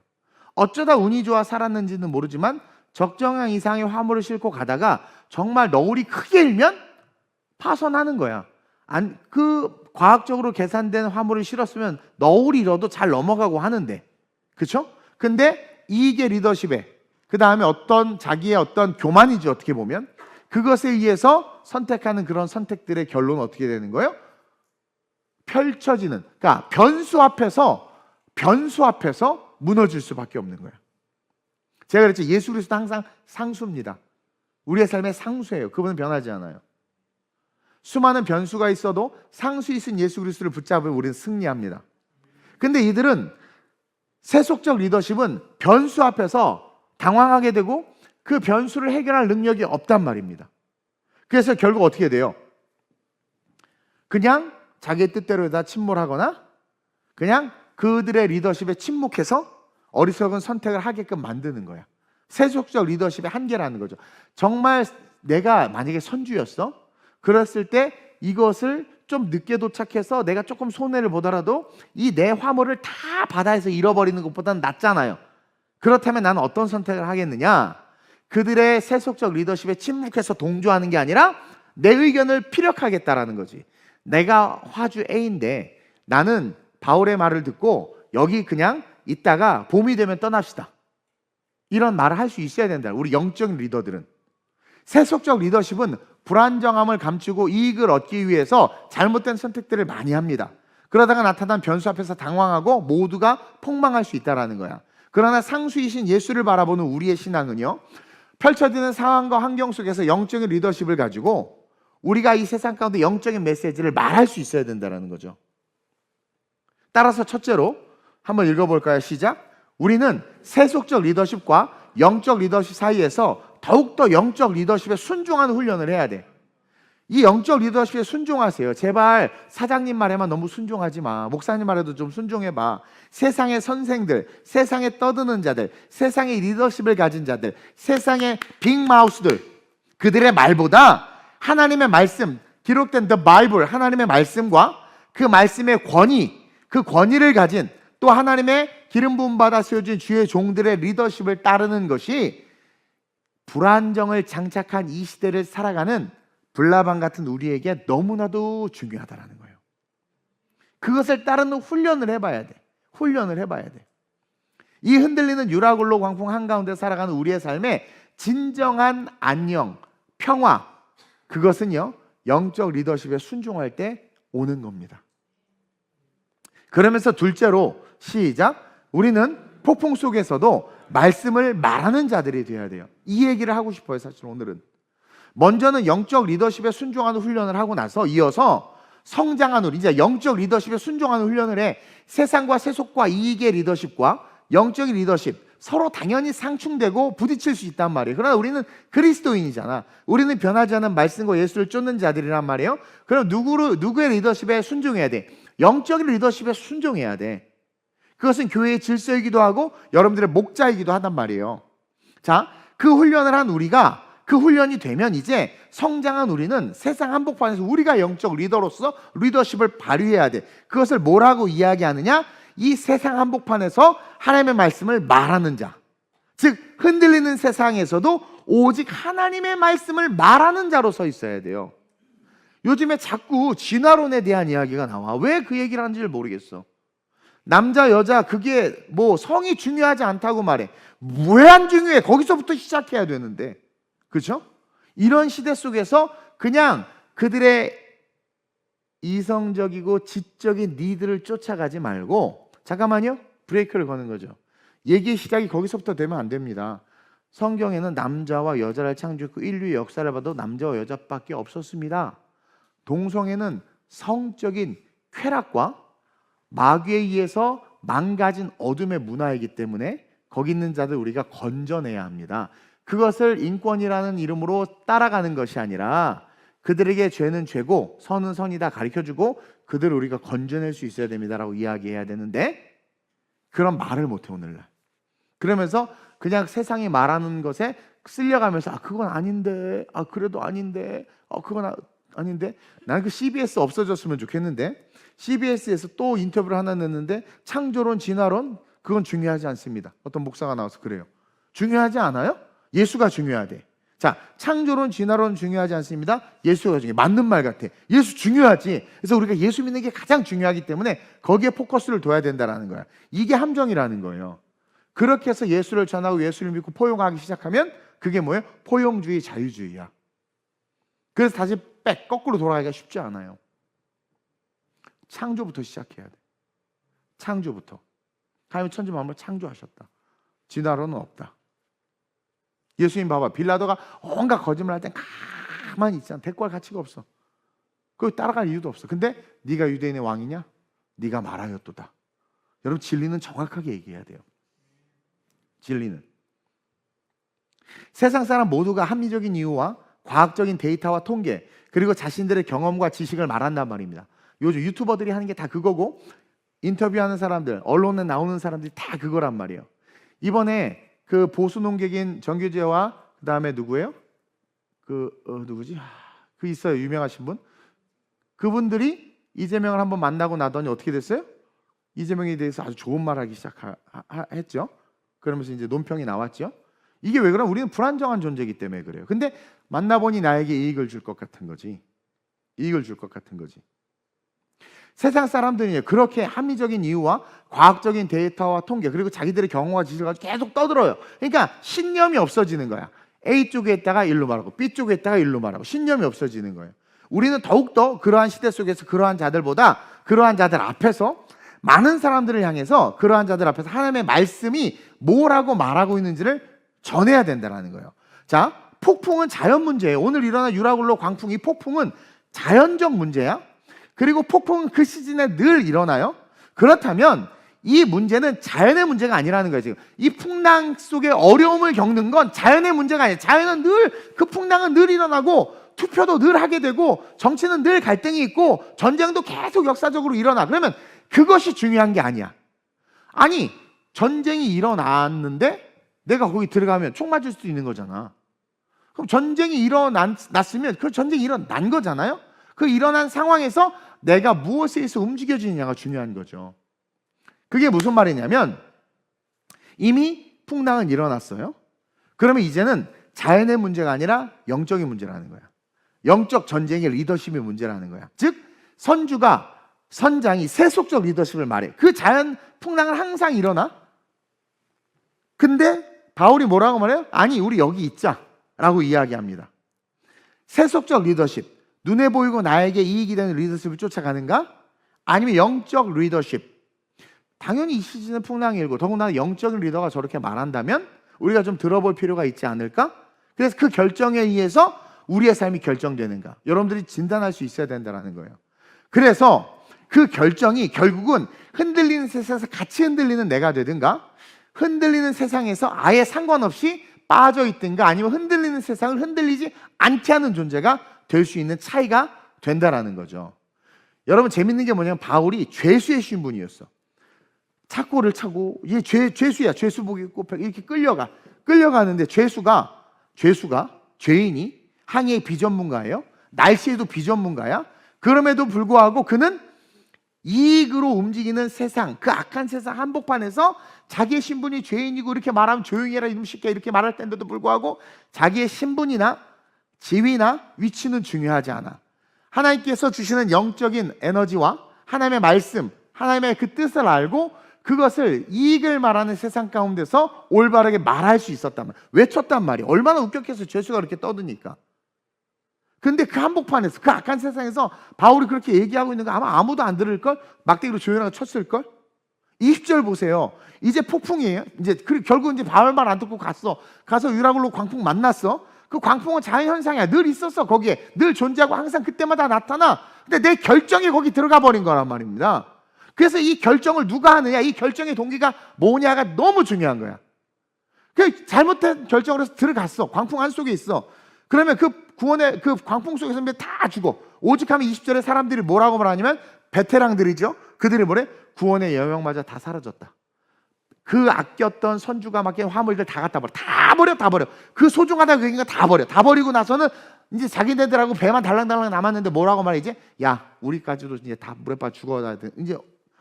어쩌다 운이 좋아 살았는지는 모르지만 적정량 이상의 화물을 싣고 가다가 정말 너울이 크게 일면 파손하는 거야. 그 과학적으로 계산된 화물을 실었으면 너울이 일어도 잘 넘어가고 하는데, 그렇죠? 근데 이익의 리더십에, 그 다음에 자기의 어떤 교만이지, 어떻게 보면 그것에 의해서 선택하는 그런 선택들의 결론은 어떻게 되는 거예요? 펼쳐지는, 그러니까 변수 앞에서 무너질 수밖에 없는 거예요. 제가 그랬죠. 예수 그리스도 항상 상수입니다. 우리의 삶의 상수예요. 그분은 변하지 않아요. 수많은 변수가 있어도 상수이신 예수 그리스도를 붙잡으면 우리는 승리합니다. 근데 이들은, 세속적 리더십은 변수 앞에서 당황하게 되고 그 변수를 해결할 능력이 없단 말입니다. 그래서 결국 어떻게 돼요? 그냥 자기의 뜻대로 다 침몰하거나 그냥 그들의 리더십에 침묵해서 어리석은 선택을 하게끔 만드는 거야. 세속적 리더십의 한계라는 거죠. 정말 내가 만약에 선주였어? 그랬을 때 이것을 좀 늦게 도착해서 내가 조금 손해를 보더라도 이 내 화물을 다 바다에서 잃어버리는 것보다는 낫잖아요. 그렇다면 나는 어떤 선택을 하겠느냐? 그들의 세속적 리더십에 침묵해서 동조하는 게 아니라 내 의견을 피력하겠다라는 거지. 내가 화주 A인데 나는 바울의 말을 듣고 여기 그냥 있다가 봄이 되면 떠납시다, 이런 말을 할 수 있어야 된다. 우리 영적인 리더들은. 세속적 리더십은 불안정함을 감추고 이익을 얻기 위해서 잘못된 선택들을 많이 합니다. 그러다가 나타난 변수 앞에서 당황하고 모두가 폭망할 수 있다는 거야. 그러나 상수이신 예수를 바라보는 우리의 신앙은요, 펼쳐지는 상황과 환경 속에서 영적인 리더십을 가지고 우리가 이 세상 가운데 영적인 메시지를 말할 수 있어야 된다는 거죠. 따라서 첫째로 한번 읽어볼까요? 시작. 우리는 세속적 리더십과 영적 리더십 사이에서 더욱더 영적 리더십에 순종하는 훈련을 해야 돼. 이 영적 리더십에 순종하세요. 제발 사장님 말에만 너무 순종하지 마. 목사님 말에도 좀 순종해봐. 세상의 선생들, 세상에 떠드는 자들, 세상의 리더십을 가진 자들, 세상의 빅마우스들, 그들의 말보다 하나님의 말씀, 기록된 The Bible, 하나님의 말씀과 그 말씀의 권위, 그 권위를 가진 또 하나님의 기름 부음 받아 세워진 주의 종들의 리더십을 따르는 것이 불안정을 장착한 이 시대를 살아가는 불나방 같은 우리에게 너무나도 중요하다는 거예요. 그것을 따르는 훈련을 해봐야 돼. 훈련을 해봐야 돼. 이 흔들리는 유라굴로 광풍 한가운데 살아가는 우리의 삶에 진정한 안녕, 평화, 그것은요 영적 리더십에 순종할 때 오는 겁니다. 그러면서 둘째로 시작. 우리는 폭풍 속에서도 말씀을 말하는 자들이 되어야 돼요. 이 얘기를 하고 싶어요. 사실 오늘은 먼저는 영적 리더십에 순종하는 훈련을 하고 나서 이어서 성장하는, 이제 영적 리더십에 순종하는 훈련을 해. 세상과 세속과 이익의 리더십과 영적인 리더십 서로 당연히 상충되고 부딪힐 수 있단 말이에요. 그러나 우리는 그리스도인이잖아. 우리는 변하지 않은 말씀과 예수를 쫓는 자들이란 말이에요. 그럼 누구의 리더십에 순종해야 돼? 영적인 리더십에 순종해야 돼. 그것은 교회의 질서이기도 하고 여러분들의 목자이기도 하단 말이에요. 자, 그 훈련을 한 우리가, 그 훈련이 되면 이제 성장한 우리는 세상 한복판에서 우리가 영적 리더로서 리더십을 발휘해야 돼. 그것을 뭐라고 이야기하느냐? 이 세상 한복판에서 하나님의 말씀을 말하는 자, 즉 흔들리는 세상에서도 오직 하나님의 말씀을 말하는 자로 서 있어야 돼요. 요즘에 자꾸 진화론에 대한 이야기가 나와. 왜 그 얘기를 하는지를 모르겠어. 남자 여자 그게 뭐 성이 중요하지 않다고 말해. 왜 안 중요해? 거기서부터 시작해야 되는데, 그렇죠? 이런 시대 속에서 그냥 그들의 이성적이고 지적인 니드를 쫓아가지 말고, 잠깐만요, 브레이크를 거는 거죠. 얘기의 시작이 거기서부터 되면 안 됩니다. 성경에는 남자와 여자를 창조했고 인류의 역사를 봐도 남자와 여자밖에 없었습니다. 동성애는 성적인 쾌락과 마귀에 의해서 망가진 어둠의 문화이기 때문에 거기 있는 자들 우리가 건져내야 합니다. 그것을 인권이라는 이름으로 따라가는 것이 아니라 그들에게 죄는 죄고 선은 선이다 가르쳐주고 그들을 우리가 건져낼 수 있어야 됩니다라고 이야기해야 되는데, 그런 말을 못해 오늘날. 그러면서 그냥 세상이 말하는 것에 쓸려가면서 그건 아닌데, 그래도 아닌데, 그건 아닌데. 나는 그 CBS 없어졌으면 좋겠는데, CBS에서 또 인터뷰를 하나 냈는데 창조론, 진화론 그건 중요하지 않습니다. 어떤 목사가 나와서 그래요. 중요하지 않아요? 예수가 중요하대. 자, 창조론, 진화론 중요하지 않습니다. 예수가 중요해. 맞는 말 같아. 예수 중요하지. 그래서 우리가 예수 믿는 게 가장 중요하기 때문에 거기에 포커스를 둬야 된다는 거야. 이게 함정이라는 거예요. 그렇게 해서 예수를 전하고 예수를 믿고 포용하기 시작하면 그게 뭐예요? 포용주의, 자유주의야. 그래서 다시 거꾸로 돌아가기가 쉽지 않아요. 창조부터 시작해야 돼. 창조부터. 하나님 천지 만물 창조하셨다. 진화론은 없다. 예수님 봐봐. 빌라도가 온갖 거짓말 할 땐 가만히 있잖아. 대꾸할 가치가 없어. 그거 따라갈 이유도 없어. 근데 네가 유대인의 왕이냐? 네가 말하였도다. 여러분, 진리는 정확하게 얘기해야 돼요. 진리는. 세상 사람 모두가 합리적인 이유와 과학적인 데이터와 통계, 그리고 자신들의 경험과 지식을 말한단 말입니다. 요즘 유튜버들이 하는 게 다 그거고, 인터뷰하는 사람들, 언론에 나오는 사람들이 다 그거란 말이에요. 이번에 그 보수 농객인 정규재와 그 다음에 누구예요? 누구지? 그 있어요, 유명하신 분. 그분들이 이재명을 한번 만나고 나더니 어떻게 됐어요? 이재명에 대해서 아주 좋은 말하기 시작했죠. 그러면서 이제 논평이 나왔죠. 이게 왜 그러면 우리는 불안정한 존재이기 때문에 그래요. 근데 만나보니 나에게 이익을 줄 것 같은 거지. 이익을 줄 것 같은 거지. 세상 사람들이 그렇게 합리적인 이유와 과학적인 데이터와 통계, 그리고 자기들의 경험과 지식을 가지고 계속 떠들어요. 그러니까 신념이 없어지는 거야. A 쪽에 있다가 일로 말하고 B 쪽에 있다가 일로 말하고 신념이 없어지는 거예요. 우리는 더욱더 그러한 시대 속에서 그러한 자들보다 그러한 자들 앞에서 많은 사람들을 향해서 그러한 자들 앞에서 하나님의 말씀이 뭐라고 말하고 있는지를 전해야 된다는 거예요. 자, 폭풍은 자연 문제예요. 오늘 일어난 유라굴로 광풍, 이 폭풍은 자연적 문제야. 그리고 폭풍은 그 시즌에 늘 일어나요. 그렇다면 이 문제는 자연의 문제가 아니라는 거예요. 지금 이 풍랑 속에 어려움을 겪는 건 자연의 문제가 아니에요. 자연은 늘, 그 풍랑은 늘 일어나고 투표도 늘 하게 되고 정치는 늘 갈등이 있고 전쟁도 계속 역사적으로 일어나. 그러면 그것이 중요한 게 아니야. 아니, 전쟁이 일어났는데 내가 거기 들어가면 총 맞을 수도 있는 거잖아. 그럼 전쟁이 일어났으면 그 전쟁이 일어난 거잖아요. 그 일어난 상황에서 내가 무엇에 의해서 움직여지느냐가 중요한 거죠. 그게 무슨 말이냐면, 이미 풍랑은 일어났어요. 그러면 이제는 자연의 문제가 아니라 영적인 문제라는 거야. 영적 전쟁의 리더십의 문제라는 거야. 즉 선장이 세속적 리더십을 말해. 그 자연 풍랑은 항상 일어나. 근데 바울이 뭐라고 말해요? 아니, 우리 여기 있자 라고 이야기합니다. 세속적 리더십, 눈에 보이고 나에게 이익이 되는 리더십을 쫓아가는가? 아니면 영적 리더십. 당연히 이 시즌에 풍랑이 일고 더군다나 영적인 리더가 저렇게 말한다면 우리가 좀 들어볼 필요가 있지 않을까? 그래서 그 결정에 의해서 우리의 삶이 결정되는가? 여러분들이 진단할 수 있어야 된다는 거예요. 그래서 그 결정이 결국은 흔들리는 세상에서 같이 흔들리는 내가 되든가, 흔들리는 세상에서 아예 상관없이 빠져 있든가, 아니면 흔들리는 세상을 흔들리지 않게 하는 존재가 될 수 있는 차이가 된다라는 거죠. 여러분, 재밌는 게 뭐냐면 바울이 죄수의 신분이었어. 착고를 차고, 얘 죄수야. 죄수복 입고 이렇게 끌려가는데 죄수가 죄인이 항해의 비전문가예요. 날씨에도 비전문가야. 그럼에도 불구하고 그는 이익으로 움직이는 세상, 그 악한 세상 한복판에서 자기의 신분이 죄인이고 이렇게 말하면 조용히 해라 이놈 새끼야 이렇게 말할 텐데도 불구하고 자기의 신분이나 지위나 위치는 중요하지 않아. 하나님께서 주시는 영적인 에너지와 하나님의 말씀, 하나님의 그 뜻을 알고 그것을 이익을 말하는 세상 가운데서 올바르게 말할 수 있었단 말이야. 외쳤단 말이야. 얼마나 웃겼겠어. 죄수가 그렇게 떠드니까. 근데 그 한복판에서, 그 악한 세상에서 바울이 그렇게 얘기하고 있는 거 아마 아무도 안 들을걸? 막대기로 조연하게 쳤을걸? 20절 보세요. 이제 폭풍이에요. 이제 결국 이제 바울 말 안 듣고 가서 유라굴로 광풍 만났어. 그 광풍은 자연현상이야. 늘 있었어. 거기에 늘 존재하고 항상 그때마다 나타나. 근데 내 결정이 거기 들어가 버린 거란 말입니다. 그래서 이 결정을 누가 하느냐, 이 결정의 동기가 뭐냐가 너무 중요한 거야. 그 잘못된 결정을 해서 들어갔어. 광풍 안 속에 있어. 그러면 그 구원의 그 광풍 속에서 다 죽어. 오직하면 20절에 사람들이 뭐라고 말하냐면, 베테랑들이죠. 그들이 뭐래? 구원의 여명마저 다 사라졌다. 그 아꼈던 선주가 맡긴 화물들 다 갖다 버려. 다 버려. 그 소중하다고 여긴 거 다 버려. 다 버리고 나서는 이제 자기네들하고 배만 달랑달랑 남았는데 뭐라고 말이지? 야, 우리까지도 이제 다 물에 빠져 죽어야 돼. 이제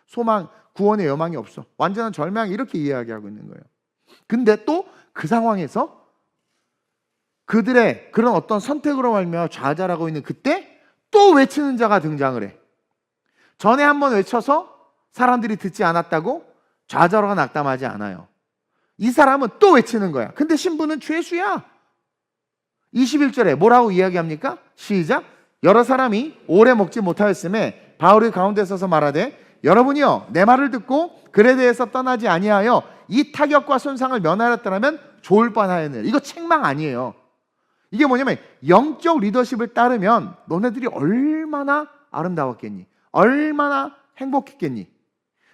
소망, 구원의 여망이 없어. 완전한 절망, 이렇게 이야기하고 있는 거예요. 근데 또 그 상황에서 그들의 그런 어떤 선택으로 말미암아 좌절하고 있는 그때 또 외치는 자가 등장을 해. 전에 한번 외쳐서 사람들이 듣지 않았다고 좌절하고 낙담하지 않아요. 이 사람은 또 외치는 거야. 근데 신부는 죄수야. 21절에 뭐라고 이야기합니까? 시작. 여러 사람이 오래 먹지 못하였음에 바울이 가운데 서서 말하되, 여러분이요, 내 말을 듣고 글에 대해서 떠나지 아니하여 이 타격과 손상을 면하였더라면 좋을 뻔하였네. 이거 책망 아니에요. 이게 뭐냐면, 영적 리더십을 따르면 너네들이 얼마나 아름다웠겠니? 얼마나 행복했겠니?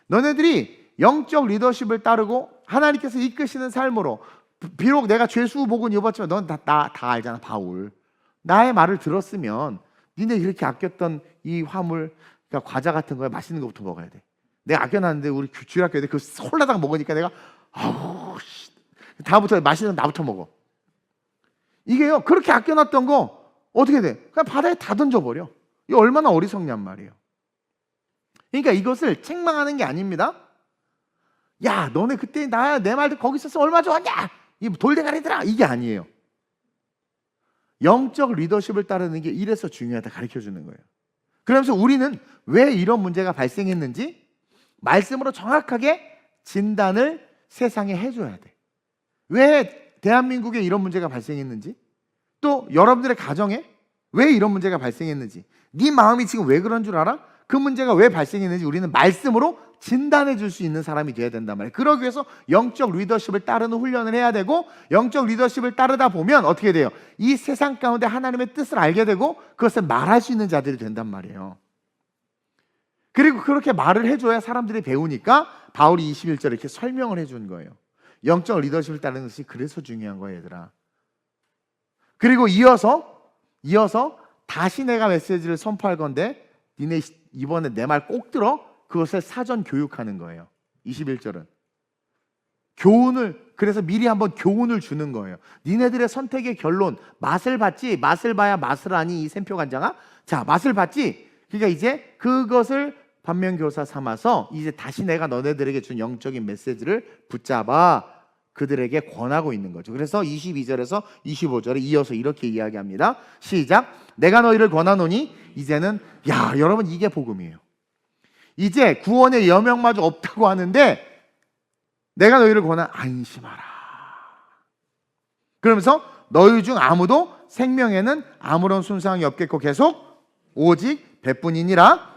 너네들이 영적 리더십을 따르고 하나님께서 이끄시는 삶으로, 비록 내가 죄수복은 입었지만 넌 다 알잖아. 바울, 나의 말을 들었으면 니네 이렇게 아꼈던 이 화물, 그러니까 과자 같은 거에 맛있는 것부터 먹어야 돼. 내가 아껴놨는데 우리 주일학교에 그 홀라당 먹으니까 내가 다음부터 맛있는 거 나부터 먹어. 이게요, 그렇게 아껴놨던 거 어떻게 돼? 그냥 바다에 다 던져버려. 이거 얼마나 어리석냔 말이에요. 그러니까 이것을 책망하는 게 아닙니다. 야, 너네 그때 내 말 거기 있었어 얼마나 좋았냐, 이 돌대가리들아, 이게 아니에요. 영적 리더십을 따르는 게 이래서 중요하다 가르쳐주는 거예요. 그러면서 우리는 왜 이런 문제가 발생했는지 말씀으로 정확하게 진단을 세상에 해줘야 돼. 왜 대한민국에 이런 문제가 발생했는지, 또 여러분들의 가정에 왜 이런 문제가 발생했는지, 네 마음이 지금 왜 그런 줄 알아? 그 문제가 왜 발생했는지 우리는 말씀으로 진단해 줄 수 있는 사람이 되어야 된단 말이에요. 그러기 위해서 영적 리더십을 따르는 훈련을 해야 되고, 영적 리더십을 따르다 보면 어떻게 돼요? 이 세상 가운데 하나님의 뜻을 알게 되고 그것을 말할 수 있는 자들이 된단 말이에요. 그리고 그렇게 말을 해줘야 사람들이 배우니까 바울이 21절에 이렇게 설명을 해준 거예요. 영적 리더십을 따르는 것이 그래서 중요한 거예요, 얘들아. 그리고 이어서 다시 내가 메시지를 선포할 건데 니네 이번에 내 말 꼭 들어. 그것을 사전 교육하는 거예요. 21절은 교훈을, 그래서 미리 한번 교훈을 주는 거예요. 니네들의 선택의 결론, 맛을 봤지? 맛을 봐야 맛을 아니, 이 샘표 간장아? 자, 맛을 봤지? 그러니까 이제 그것을 반면교사 삼아서 이제 다시 내가 너네들에게 준 영적인 메시지를 붙잡아 그들에게 권하고 있는 거죠. 그래서 22절에서 25절에 이어서 이렇게 이야기합니다. 시작. 내가 너희를 권하노니 이제는, 야, 여러분, 이게 복음이에요. 이제 구원의 여명마저 없다고 하는데 내가 너희를 권하, 안심하라. 그러면서 너희 중 아무도 생명에는 아무런 손상이 없겠고 계속 오직 배뿐이니라.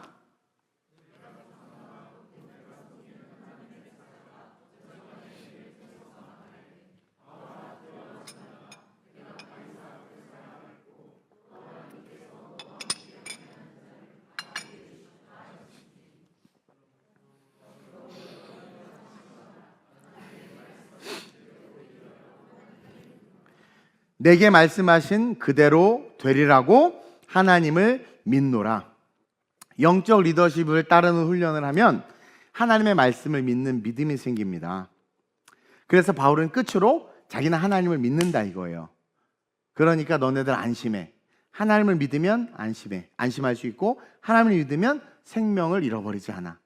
내게 말씀하신 그대로 되리라고 하나님을 믿노라. 영적 리더십을 따르는 훈련을 하면 하나님의 말씀을 믿는 믿음이 생깁니다. 그래서 바울은 끝으로 자기는 하나님을 믿는다 이거예요. 그러니까 너네들 안심해. 하나님을 믿으면 안심해. 안심할 수 있고 하나님을 믿으면 생명을 잃어버리지 않아.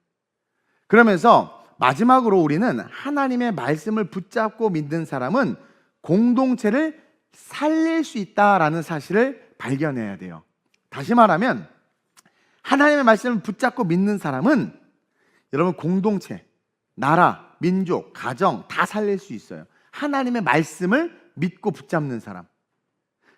그러면서 마지막으로 우리는 하나님의 말씀을 붙잡고 믿는 사람은 공동체를 살릴 수 있다라는 사실을 발견해야 돼요. 다시 말하면 하나님의 말씀을 붙잡고 믿는 사람은 여러분 공동체, 나라, 민족, 가정 다 살릴 수 있어요. 하나님의 말씀을 믿고 붙잡는 사람.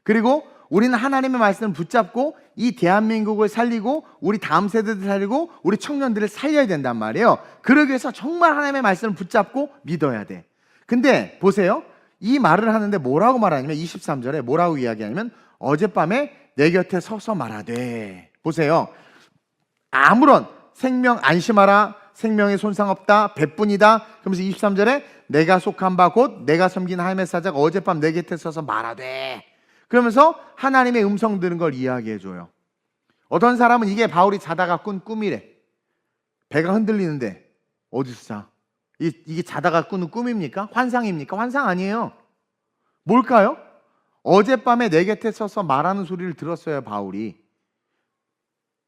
그리고 우리는 하나님의 말씀을 붙잡고 이 대한민국을 살리고 우리 다음 세대들 살리고 우리 청년들을 살려야 된단 말이에요. 그러기 위해서 정말 하나님의 말씀을 붙잡고 믿어야 돼. 근데 보세요. 이 말을 하는데 뭐라고 말하냐면 23절에 뭐라고 이야기하냐면 어젯밤에 내 곁에 서서 말하되, 보세요. 아무런 생명 안심하라, 생명에 손상 없다, 배뿐이다. 그러면서 23절에 내가 속한 바 곧 내가 섬긴 하나님의 사자가 어젯밤 내 곁에 서서 말하되, 그러면서 하나님의 음성 들은 걸 이야기해 줘요. 어떤 사람은 이게 바울이 자다가 꾼 꿈이래. 배가 흔들리는데 어디서 자? 이게 자다가 꾸는 꿈입니까? 환상입니까? 환상 아니에요. 뭘까요? 어젯밤에 내 곁에 서서 말하는 소리를 들었어요, 바울이.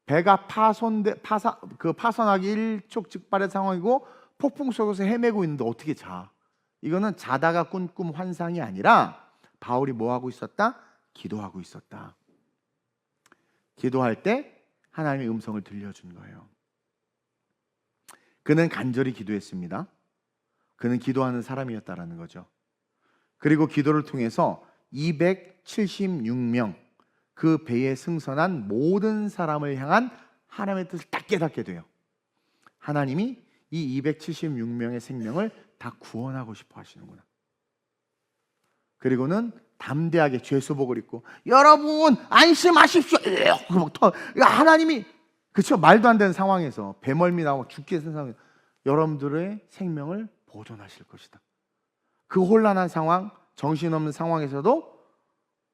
배가 파손하기 일촉즉발의 상황이고 폭풍 속에서 헤매고 있는데 어떻게 자? 이거는 자다가 꾼 꿈 환상이 아니라 바울이 뭐 하고 있었다? 기도하고 있었다. 기도할 때 하나님의 음성을 들려준 거예요. 그는 간절히 기도했습니다. 그는 기도하는 사람이었다라는 거죠. 그리고 기도를 통해서 276명, 그 배에 승선한 모든 사람을 향한 하나님의 뜻을 딱 깨닫게 돼요. 하나님이 이 276명의 생명을 다 구원하고 싶어 하시는구나. 그리고는 담대하게 죄수복을 입고 여러분 안심하십시오. 하나님이, 그렇죠, 말도 안 되는 상황에서 배멀미 나오고 죽게 된 상황에서 여러분들의 생명을 보존하실 것이다. 그 혼란한 상황, 정신없는 상황에서도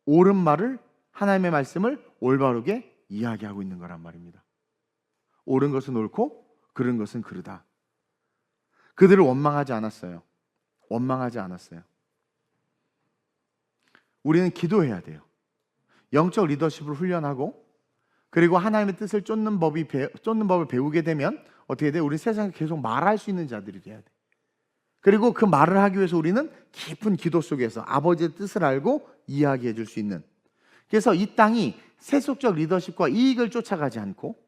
옳은 말을, 하나님의 말씀을 올바르게 이야기하고 있는 거란 말입니다. 옳은 것은 옳고 그른 것은 그르다. 그들을 원망하지 않았어요. 원망하지 않았어요. 우리는 기도해야 돼요. 영적 리더십을 훈련하고, 그리고 하나님의 뜻을 쫓는 법을 배우게 되면 어떻게 돼? 우리 세상에 계속 말할 수 있는 자들이 돼야 돼. 그리고 그 말을 하기 위해서 우리는 깊은 기도 속에서 아버지의 뜻을 알고 이야기해 줄 수 있는, 그래서 이 땅이 세속적 리더십과 이익을 쫓아가지 않고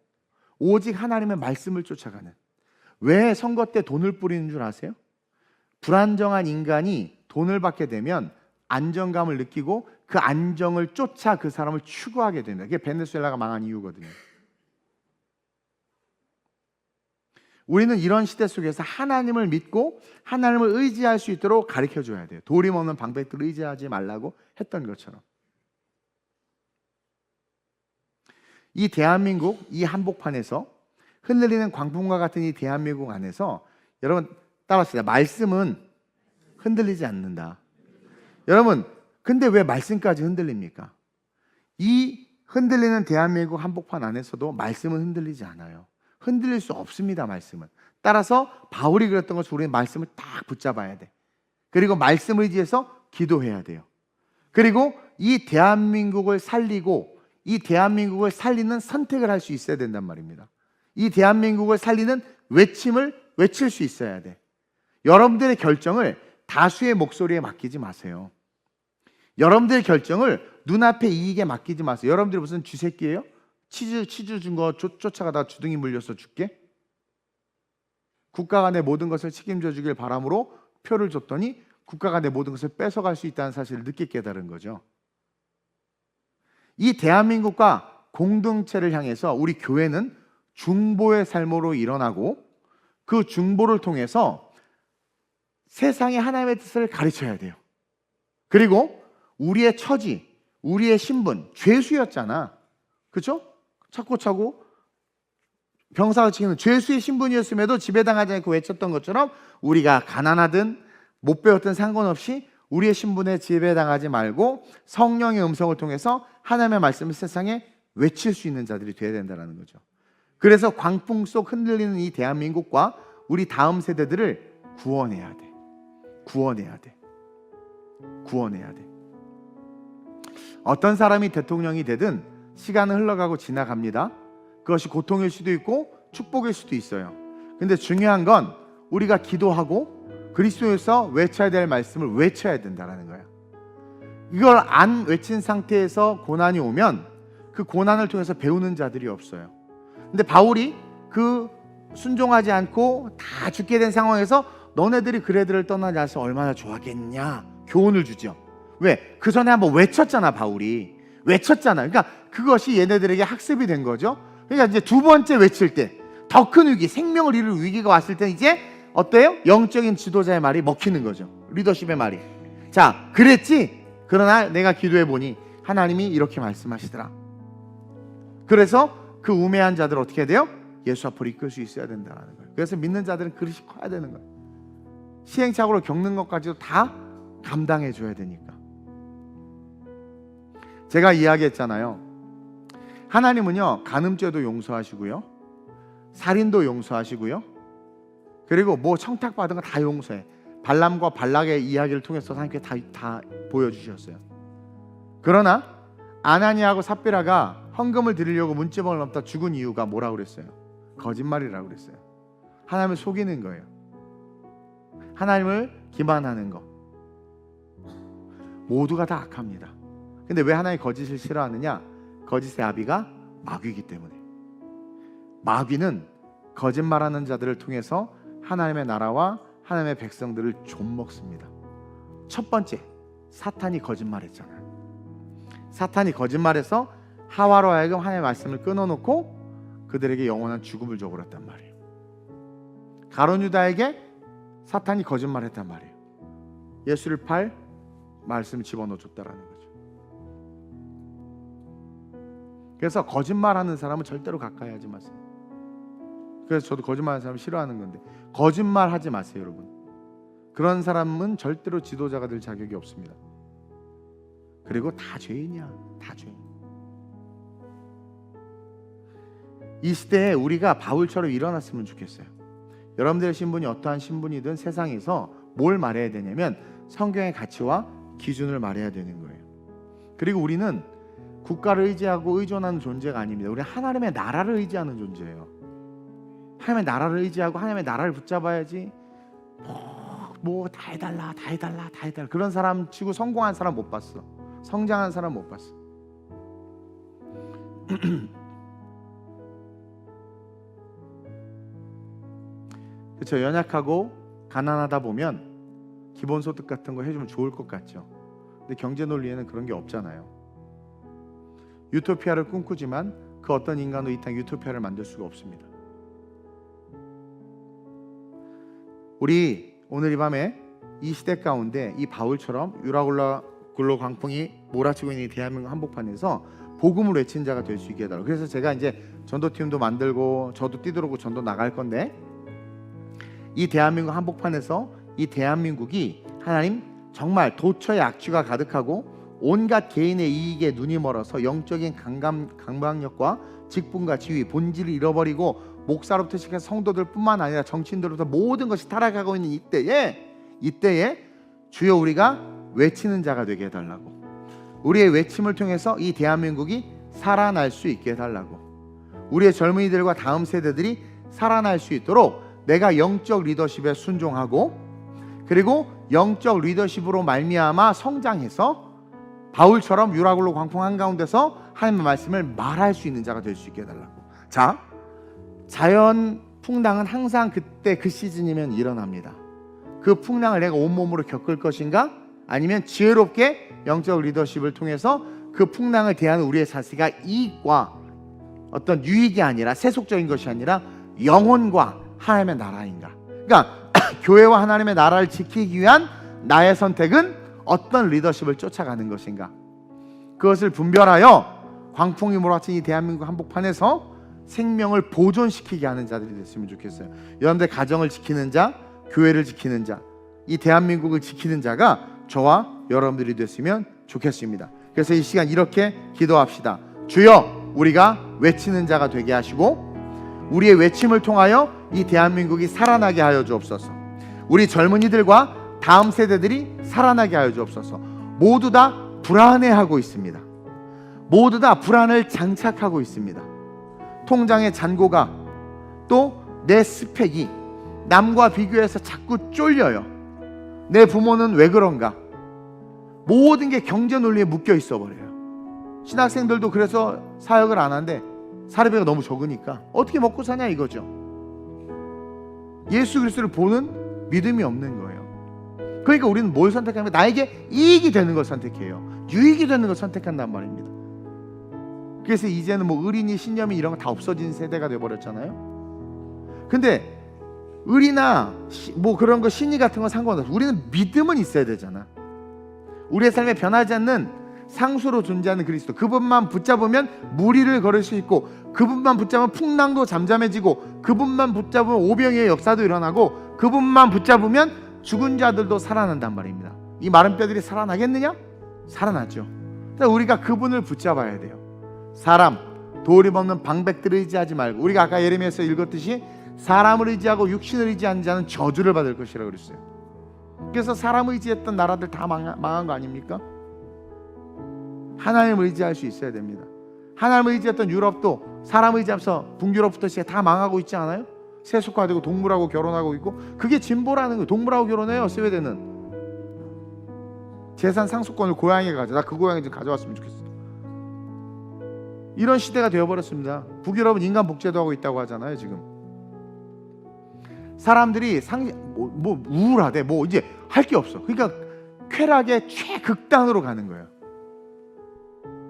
오직 하나님의 말씀을 쫓아가는. 왜 선거 때 돈을 뿌리는 줄 아세요? 불안정한 인간이 돈을 받게 되면 안정감을 느끼고 그 안정을 쫓아 그 사람을 추구하게 됩니다. 그게 베네수엘라가 망한 이유거든요. 우리는 이런 시대 속에서 하나님을 믿고 하나님을 의지할 수 있도록 가르쳐 줘야 돼요. 도리 없는 방백들을 의지하지 말라고 했던 것처럼. 이 대한민국, 이 한복판에서 흔들리는 광풍과 같은 이 대한민국 안에서 여러분 따라하시다. 말씀은 흔들리지 않는다. 여러분, 근데 왜 말씀까지 흔들립니까? 이 흔들리는 대한민국 한복판 안에서도 말씀은 흔들리지 않아요. 흔들릴 수 없습니다, 말씀은. 따라서 바울이 그랬던 것처럼 우리는 말씀을 딱 붙잡아야 돼. 그리고 말씀을 의지해서 기도해야 돼요. 그리고 이 대한민국을 살리고 이 대한민국을 살리는 선택을 할 수 있어야 된단 말입니다. 이 대한민국을 살리는 외침을 외칠 수 있어야 돼. 여러분들의 결정을 다수의 목소리에 맡기지 마세요. 여러분들의 결정을 눈앞의 이익에 맡기지 마세요. 여러분들이 무슨 쥐새끼예요? 치즈 준 거 쫓아가다가 주둥이 물려서 죽게? 국가가 내 모든 것을 책임져 주길 바람으로 표를 줬더니 국가가 내 모든 것을 뺏어갈 수 있다는 사실을 늦게 깨달은 거죠. 이 대한민국과 공동체를 향해서 우리 교회는 중보의 삶으로 일어나고 그 중보를 통해서 세상에 하나님의 뜻을 가르쳐야 돼요. 그리고 우리의 처지, 우리의 신분, 죄수였잖아. 그렇죠? 찾고 차고 병사가 지키는 죄수의 신분이었음에도 지배당하지 않고 외쳤던 것처럼 우리가 가난하든 못 배웠든 상관없이 우리의 신분에 지배당하지 말고 성령의 음성을 통해서 하나님의 말씀을 세상에 외칠 수 있는 자들이 되어야 된다는 거죠. 그래서 광풍 속 흔들리는 이 대한민국과 우리 다음 세대들을 구원해야 돼. 구원해야 돼. 구원해야 돼. 어떤 사람이 대통령이 되든 시간은 흘러가고 지나갑니다. 그것이 고통일 수도 있고 축복일 수도 있어요. 근데 중요한 건 우리가 기도하고 그리스도에서 외쳐야 될 말씀을 외쳐야 된다는 거예요. 이걸 안 외친 상태에서 고난이 오면 그 고난을 통해서 배우는 자들이 없어요. 근데 바울이 그 순종하지 않고 다 죽게 된 상황에서 너네들이 그레드를 떠나지 않아서 얼마나 좋아하겠냐 교훈을 주죠. 왜? 그 전에 한번 외쳤잖아. 바울이 외쳤잖아요. 그러니까 그것이 얘네들에게 학습이 된 거죠. 그러니까 이제 두 번째 외칠 때 더 큰 위기, 생명을 이룰 위기가 왔을 때 이제 어때요? 영적인 지도자의 말이 먹히는 거죠. 리더십의 말이. 자, 그랬지? 그러나 내가 기도해 보니 하나님이 이렇게 말씀하시더라. 그래서 그 우매한 자들 어떻게 해야 돼요? 예수 앞으로 이끌 수 있어야 된다는 거예요. 그래서 믿는 자들은 그릇이 커야 되는 거예요. 시행착오를 겪는 것까지도 다 감당해 줘야 되니까. 제가 이야기했잖아요. 하나님은요, 간음죄도 용서하시고요, 살인도 용서하시고요, 그리고 뭐 청탁받은 거 다 용서해. 발람과 발락의 이야기를 통해서 하나님께 다 보여주셨어요. 그러나 아나니아하고 삽비라가 헌금을 드리려고 문지방을 넘다 죽은 이유가 뭐라고 그랬어요? 거짓말이라고 그랬어요. 하나님을 속이는 거예요. 하나님을 기만하는 거. 모두가 다 악합니다. 근데 왜 하나님이 거짓을 싫어하느냐? 거짓의 아비가 마귀이기 때문에. 마귀는 거짓말하는 자들을 통해서 하나님의 나라와 하나님의 백성들을 좀먹습니다. 첫 번째, 사탄이 거짓말했잖아요. 사탄이 거짓말해서 하와로 하여금 하나님의 말씀을 끊어놓고 그들에게 영원한 죽음을 줘버렸단 말이에요. 가룟 유다에게 사탄이 거짓말했단 말이에요. 예수를 팔 말씀을 집어넣어줬다라는 거죠. 그래서 거짓말하는 사람은 절대로 가까이 하지 마세요. 그래서 저도 거짓말하는 사람 싫어하는 건데, 거짓말하지 마세요, 여러분. 그런 사람은 절대로 지도자가 될 자격이 없습니다. 그리고 다 죄인이야, 다 죄인. 이 시대에 우리가 바울처럼 일어났으면 좋겠어요. 여러분들의 신분이 어떠한 신분이든 세상에서 뭘 말해야 되냐면 성경의 가치와 기준을 말해야 되는 거예요. 그리고 우리는 국가를 의지하고 의존하는 존재가 아닙니다. 우리는 하나님의 나라를 의지하는 존재예요. 하나님의 나라를 의지하고 하나님의 나라를 붙잡아야지. 뭐 다 해달라, 다 해달라, 다 해달라. 그런 사람 치고 성공한 사람 못 봤어. 성장한 사람 못 봤어. 그렇죠. 연약하고 가난하다 보면 기본소득 같은 거 해주면 좋을 것 같죠. 근데 경제 논리에는 그런 게 없잖아요. 유토피아를 꿈꾸지만 그 어떤 인간도 이 땅 유토피아를 만들 수가 없습니다. 우리 오늘 이 밤에 이 시대 가운데 이 바울처럼 유라굴로 광풍이 몰아치고 있는 이 대한민국 한복판에서 복음을 외친 자가 될 수 있게 해달라고. 그래서 제가 이제 전도팀도 만들고 저도 뛰들어오고 전도 나갈 건데, 이 대한민국 한복판에서 이 대한민국이 하나님 정말 도처의 악취가 가득하고 온갖 개인의 이익에 눈이 멀어서 영적인 강박력과 직분과 지위, 본질을 잃어버리고 목사로부터 시작해서 성도들뿐만 아니라 정치인들로부터 모든 것이 타락하고 있는 이때에 주여 우리가 외치는 자가 되게 해달라고. 우리의 외침을 통해서 이 대한민국이 살아날 수 있게 해달라고. 우리의 젊은이들과 다음 세대들이 살아날 수 있도록 내가 영적 리더십에 순종하고, 그리고 영적 리더십으로 말미암아 성장해서 바울처럼 유라굴로 광풍 한가운데서 하나님의 말씀을 말할 수 있는 자가 될 수 있게 해달라고. 자, 자연 풍랑은 항상 그때 그 시즌이면 일어납니다. 그 풍랑을 내가 온몸으로 겪을 것인가, 아니면 지혜롭게 영적 리더십을 통해서 그 풍랑을 대하는 우리의 자세가 이익과 어떤 유익이 아니라 세속적인 것이 아니라 영혼과 하나님의 나라인가. 그러니까 교회와 하나님의 나라를 지키기 위한 나의 선택은 어떤 리더십을 쫓아가는 것인가. 그것을 분별하여 광풍이 몰아친 이 대한민국 한복판에서 생명을 보존시키게 하는 자들이 됐으면 좋겠어요. 여러분들 가정을 지키는 자, 교회를 지키는 자, 이 대한민국을 지키는 자가 저와 여러분들이 됐으면 좋겠습니다. 그래서 이 시간 이렇게 기도합시다. 주여, 우리가 외치는 자가 되게 하시고 우리의 외침을 통하여 이 대한민국이 살아나게 하여 주옵소서. 우리 젊은이들과 다음 세대들이 살아나게 하여 주옵소서. 모두 다 불안해하고 있습니다. 모두 다 불안을 장착하고 있습니다. 통장의 잔고가, 또 내 스펙이 남과 비교해서 자꾸 쫄려요. 내 부모는 왜 그런가. 모든 게 경제 논리에 묶여 있어 버려요. 신학생들도 그래서 사역을 안 하는데 사례비가 너무 적으니까 어떻게 먹고 사냐 이거죠. 예수 그리스도를 보는 믿음이 없는 거예요. 그러니까 우리는 뭘 선택하면 나에게 이익이 되는 걸 선택해요. 유익이 되는 걸 선택한단 말입니다. 그래서 이제는 뭐 의리니 신념이 이런 거 다 없어진 세대가 돼버렸잖아요. 근데 의리나 뭐 그런 거 신이 같은 건 상관없어. 우리는 믿음은 있어야 되잖아. 우리의 삶에 변하지 않는 상수로 존재하는 그리스도, 그분만 붙잡으면 무리를 걸을 수 있고, 그분만 붙잡으면 풍랑도 잠잠해지고, 그분만 붙잡으면 오병이의 역사도 일어나고, 그분만 붙잡으면 죽은 자들도 살아난단 말입니다. 이 마른 뼈들이 살아나겠느냐? 살아나죠. 우리가 그분을 붙잡아야 돼요. 사람, 도리 없는 방백들을 의지하지 말고, 우리가 아까 예레미야에서 읽었듯이 사람을 의지하고 육신을 의지하는 자는 저주를 받을 것이라고 그랬어요. 그래서 사람 의지했던 나라들 다 망한 거 아닙니까? 하나님을 의지할 수 있어야 됩니다. 하나님을 의지했던 유럽도 사람 의지하면서 북유럽부터 시작 다 망하고 있지 않아요? 세속화되고 동물하고 결혼하고 있고, 그게 진보라는 거예요. 동물하고 결혼해요. 스웨덴은 재산 상속권을 고향에 가져. 나 그 고향에 좀 가져왔으면 좋겠어. 이런 시대가 되어버렸습니다. 북유럽은 인간 복제도 하고 있다고 하잖아요. 지금 사람들이 뭐 우울하대, 뭐 이제 할 게 없어. 그러니까 쾌락의 최극단으로 가는 거예요.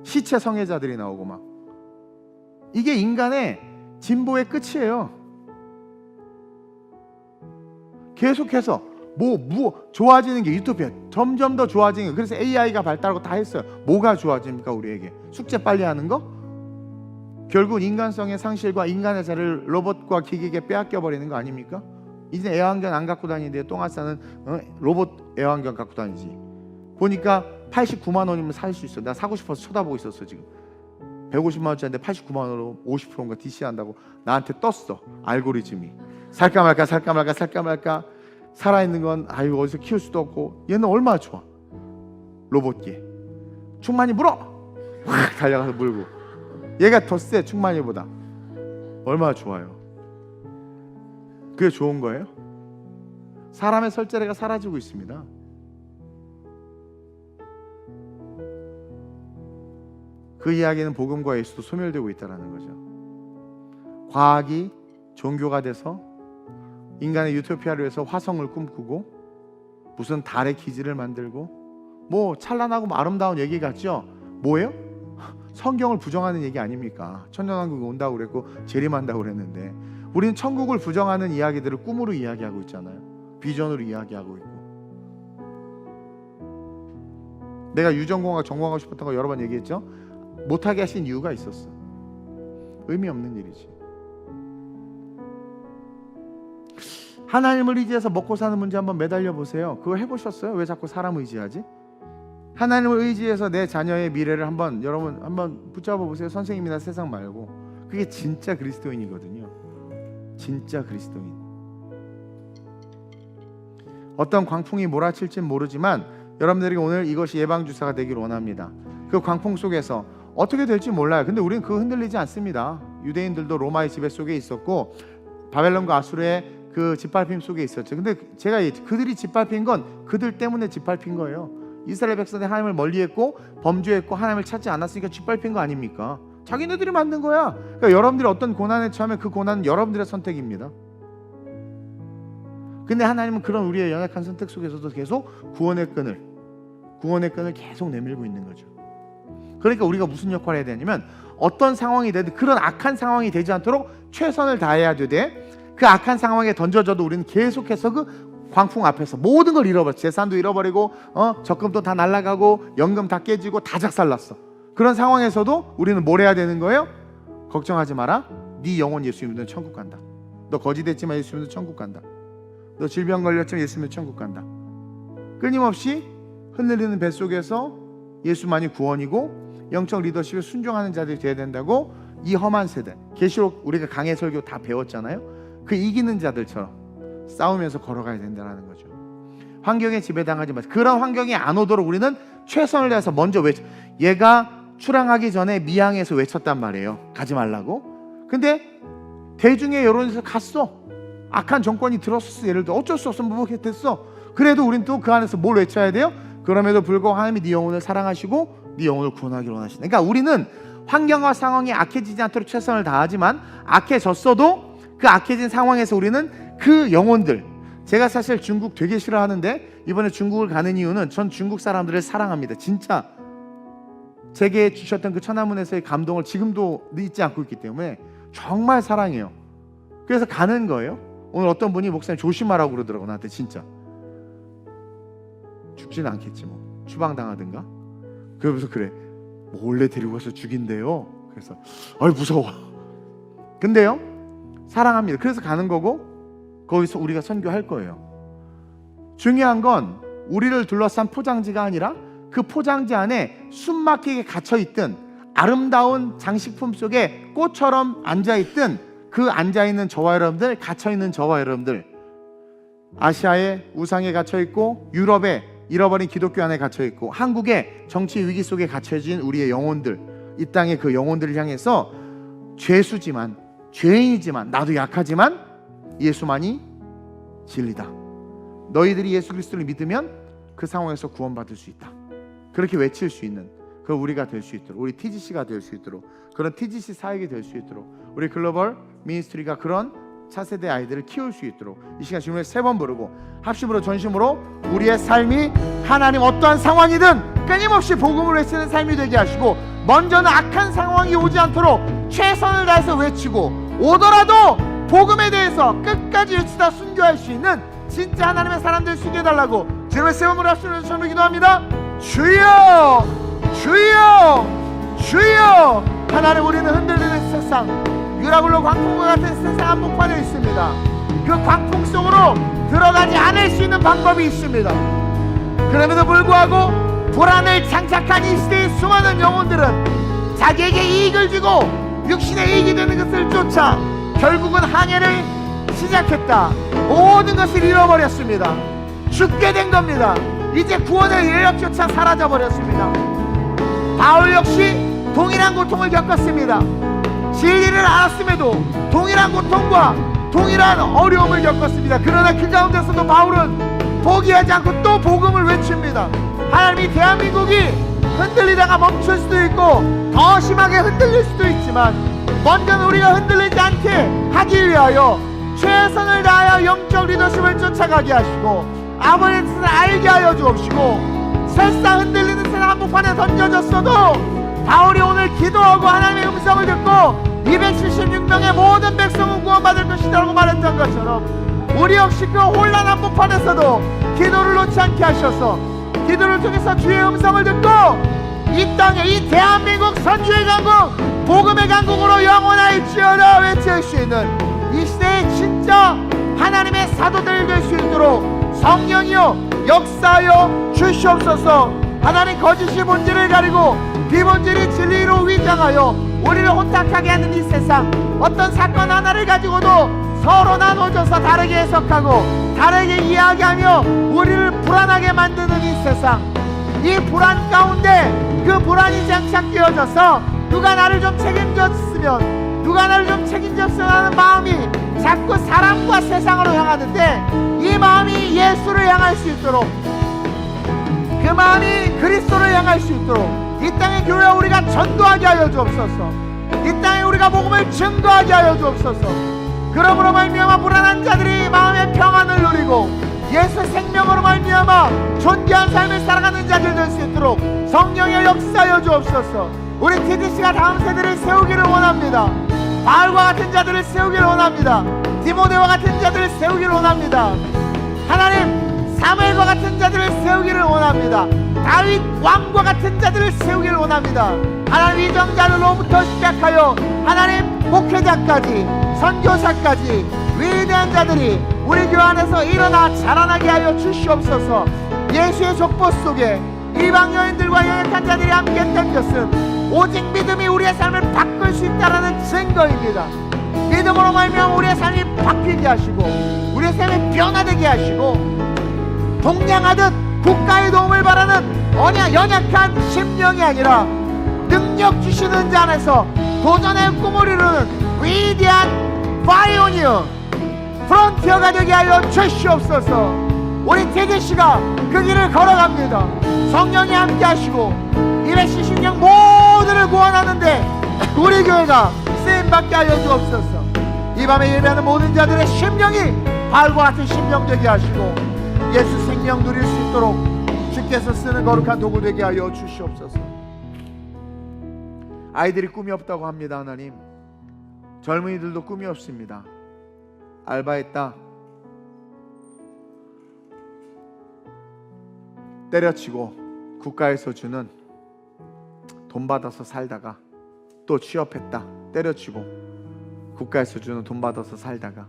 시체 성애자들이 나오고 막. 이게 인간의 진보의 끝이에요. 계속해서 뭐 좋아지는 게 유토피아, 점점 더 좋아지는 게. 그래서 AI가 발달하고 다 했어요. 뭐가 좋아집니까? 우리에게 숙제 빨리 하는 거? 결국 인간성의 상실과 인간의 자리를 로봇과 기계에게 빼앗겨 버리는 거 아닙니까? 이제 애완견 안 갖고 다니는데 똥아 싸는 로봇 애완견 갖고 다니지. 보니까 89만 원이면 살 수 있어. 나 사고 싶어서 쳐다보고 있었어. 지금 150만 원짜리인데 89만 원으로 50%인가 DC한다고 나한테 떴어. 알고리즘이. 살까 말까. 살아있는 건 아유 어디서 키울 수도 없고, 얘는 얼마나 좋아. 로봇기 충만이 물어 확 달려가서 물고, 얘가 더 세. 충만이보다 얼마나 좋아요. 그게 좋은 거예요? 사람의 설자리가 사라지고 있습니다. 그 이야기는 복음과 예수도 소멸되고 있다는 거죠. 과학이 종교가 돼서 인간의 유토피아를 위해서 화성을 꿈꾸고 무슨 달의 기지를 만들고, 뭐 찬란하고 아름다운 얘기 같죠? 뭐예요? 성경을 부정하는 얘기 아닙니까? 천년왕국이 온다고 그랬고 재림한다고 그랬는데, 우리는 천국을 부정하는 이야기들을 꿈으로 이야기하고 있잖아요. 비전으로 이야기하고 있고. 내가 유전공학 전공하고 싶었던 거 여러 번 얘기했죠? 못하게 하신 이유가 있었어. 의미 없는 일이지. 하나님을 의지해서 먹고 사는 문제 한번 매달려 보세요. 그거 해보셨어요? 왜 자꾸 사람 의지하지? 하나님을 의지해서 내 자녀의 미래를 여러분 한번 붙잡아 보세요. 선생님이나 세상 말고. 그게 진짜 그리스도인이거든요. 진짜 그리스도인. 어떤 광풍이 몰아칠진 모르지만 여러분들에게 오늘 이것이 예방주사가 되기를 원합니다. 그 광풍 속에서 어떻게 될지 몰라요. 근데 우리는 그거 흔들리지 않습니다. 유대인들도 로마의 지배 속에 있었고 바벨론과 아수르의 그 짓밟힘 속에 있었죠. 근데 제가 그들이 짓밟힌 건 그들 때문에 짓밟힌 거예요. 이스라엘 백성들이 하나님을 멀리했고 범죄했고 하나님을 찾지 않았으니까 짓밟힌 거 아닙니까? 자기네들이 만든 거야. 그러니까 여러분들이 어떤 고난에 처하면 그 고난은 여러분들의 선택입니다. 근데 하나님은 그런 우리의 연약한 선택 속에서도 계속 구원의 끈을 계속 내밀고 있는 거죠. 그러니까 우리가 무슨 역할을 해야 되냐면, 어떤 상황이 되든 그런 악한 상황이 되지 않도록 최선을 다해야 되되, 그 악한 상황에 던져져도 우리는 계속해서 그 광풍 앞에서 모든 걸 잃어버려. 재산도 잃어버리고 적금도 다 날아가고 연금 다 깨지고 다 작살났어. 그런 상황에서도 우리는 뭘 해야 되는 거예요? 걱정하지 마라. 네 영혼 예수 믿으면 천국 간다. 너 거지됐지만 예수 믿으면 천국 간다. 너 질병 걸렸지만 예수 믿으면 천국 간다. 끊임없이 흔들리는 뱃속에서 예수만이 구원이고 영적 리더십에 순종하는 자들이 되어야 된다고, 이 험한 세대, 계시록 우리가 강해 설교 다 배웠잖아요. 그 이기는 자들처럼 싸우면서 걸어가야 된다는 거죠. 환경에 지배당하지 마세요. 그런 환경이 안 오도록 우리는 최선을 다해서 먼저 얘가 출항하기 전에 미항에서 외쳤단 말이에요. 가지 말라고. 근데 대중의 여론에서 갔어. 악한 정권이 들었어. 예를 들어 어쩔 수 없으면 뭐 됐어. 그래도 우린 또 그 안에서 뭘 외쳐야 돼요? 그럼에도 불구하고 하나님이 네 영혼을 사랑하시고 네 영혼을 구원하기를 원하시다. 그러니까 우리는 환경과 상황이 악해지지 않도록 최선을 다하지만, 악해졌어도 그 악해진 상황에서 우리는 그 영혼들, 제가 사실 중국 되게 싫어하는데 이번에 중국을 가는 이유는 전 중국 사람들을 사랑합니다. 진짜 제게 주셨던 그 천안문에서의 감동을 지금도 잊지 않고 있기 때문에 정말 사랑해요. 그래서 가는 거예요. 오늘 어떤 분이 목사님 조심하라고 그러더라고, 나한테. 진짜 죽지는 않겠지 뭐, 추방당하든가. 그러면서 그래, 몰래 데리고 가서 죽인대요. 그래서 무서워. 근데요, 사랑합니다. 그래서 가는 거고, 거기서 우리가 선교할 거예요. 중요한 건 우리를 둘러싼 포장지가 아니라 그 포장지 안에 숨막히게 갇혀있든, 아름다운 장식품 속에 꽃처럼 앉아있든, 그 앉아있는 저와 여러분들, 갇혀있는 저와 여러분들, 아시아의 우상에 갇혀있고, 유럽의 잃어버린 기독교 안에 갇혀있고, 한국의 정치 위기 속에 갇혀진 우리의 영혼들, 이 땅의 그 영혼들을 향해서 죄수지만, 죄인이지만, 나도 약하지만 예수만이 진리다, 너희들이 예수 그리스도를 믿으면 그 상황에서 구원받을 수 있다, 그렇게 외칠 수 있는 그 우리가 될 수 있도록, 우리 TGC가 될 수 있도록, 그런 TGC 사역이 될 수 있도록, 우리 글로벌 미니스트리가 그런 차세대 아이들을 키울 수 있도록 이 시간 주님을 3번 부르고 합심으로 전심으로 우리의 삶이 하나님 어떠한 상황이든 끊임없이 복음을 외치는 삶이 되게 하시고, 먼저는 악한 상황이 오지 않도록 최선을 다해서 외치고, 오더라도 복음에 대해서 끝까지 외치다 순교할 수 있는 진짜 하나님의 사람 될 수 있게 해달라고 주님의 3번 부르고 합심으로 전심으로 기도합니다. 주여, 주여, 주여. 하나님, 우리는 흔들리는 세상, 유라굴로 광풍과 같은 세상 한복판에 있습니다. 그 광풍 속으로 들어가지 않을 수 있는 방법이 있습니다. 그럼에도 불구하고 불안을 장착한 이 시대의 수많은 영혼들은 자기에게 이익을 주고 육신의 이익이 되는 것을 쫓아 결국은 항해를 시작했다. 모든 것을 잃어버렸습니다. 죽게 된 겁니다. 이제 구원의 인력조차 사라져버렸습니다. 바울 역시 동일한 고통을 겪었습니다. 진리를 알았음에도 동일한 고통과 동일한 어려움을 겪었습니다. 그러나 그 가운데서도 바울은 포기하지 않고 또 복음을 외칩니다. 하나님이 대한민국이 흔들리다가 멈출 수도 있고 더 심하게 흔들릴 수도 있지만, 먼저는 우리가 흔들리지 않게 하기 위하여 최선을 다하여 영적 리더십을 쫓아가게 하시고, 아버지의 뜻을 알게 하여 주옵시고, 설사 흔들리는 세상 한복판에 던져졌어도 바울이 오늘 기도하고 하나님의 음성을 듣고 276명의 모든 백성은 구원받을 것이다 라고 말했던 것처럼, 우리 역시 그 혼란 한복판에서도 기도를 놓지 않게 하셔서 기도를 통해서 주의 음성을 듣고 이 땅에, 이 대한민국 선주의 강국, 복음의 강국으로 영원할지어다 외칠 수 있는 이 시대에 진짜 하나님의 사도들 될 수 있도록 성령이여 역사하여 주시옵소서. 하나님, 거짓이 본질을 가리고 비본질이 진리로 위장하여 우리를 혼탁하게 하는 이 세상, 어떤 사건 하나를 가지고도 서로 나눠져서 다르게 해석하고 다르게 이야기하며 우리를 불안하게 만드는 이 세상, 이 불안 가운데 그 불안이 장착되어져서 누가 나를 좀 책임졌으면, 누가 나를 좀 책임졌으면 하는 마음이 자꾸 사람과 세상으로 향하는데, 이 마음이 예수를 향할 수 있도록, 그 마음이 그리스도를 향할 수 있도록 이 땅의 교회와 우리가 전도하게 하여 주옵소서. 이 땅에 우리가 복음을 증거하게 하여 주옵소서. 그러므로 말미암아 불안한 자들이 마음의 평안을 누리고 예수 생명으로 말미암아 존귀한 삶을 살아가는 자들 될 수 있도록 성령의 역사하여 주옵소서. 우리 TGC가 다음 세대를 세우기를 원합니다. 바울과 같은 자들을 세우기를 원합니다. 디모데와 같은 자들을 세우기를 원합니다. 하나님, 사무엘과 같은 자들을 세우기를 원합니다. 다윗 왕과 같은 자들을 세우기를 원합니다. 하나님, 이정자들로부터 시작하여 하나님 목회자까지 선교사까지 위대한 자들이 우리 교회 안에서 일어나 자라나게 하여 주시옵소서. 예수의 족보 속에 이방 여인들과 연약한 자들이 함께 했던 것은 오직 믿음이 우리의 삶을 바꿀 수 있다는 증거입니다. 믿음으로 말미암아 우리의 삶이 바뀌게 하시고 우리의 삶이 변화되게 하시고, 동냥하듯 국가의 도움을 바라는 연약한 심령이 아니라 능력 주시는 자 안에서 도전의 꿈을 이루는 위대한 파이오니어 프론티어가 되게 하여 주시옵소서. 우리 TGC가 그 길을 걸어갑니다. 성령이 함께 하시고 270명 모두를 구원하는데 우리 교회가 쓰임받게 하여 주옵소서. 이 밤에 예배하는 모든 자들의 심령이 바울과 같은 심령 되게 하시고 예수 생명 누릴 수 있도록 주께서 쓰는 거룩한 도구 되게 하여 주시옵소서. 아이들이 꿈이 없다고 합니다. 하나님, 젊은이들도 꿈이 없습니다. 알바했다, 때려치고 국가에서 주는 돈 받아서 살다가 또 취업했다, 때려치고 국가에서 주는 돈 받아서 살다가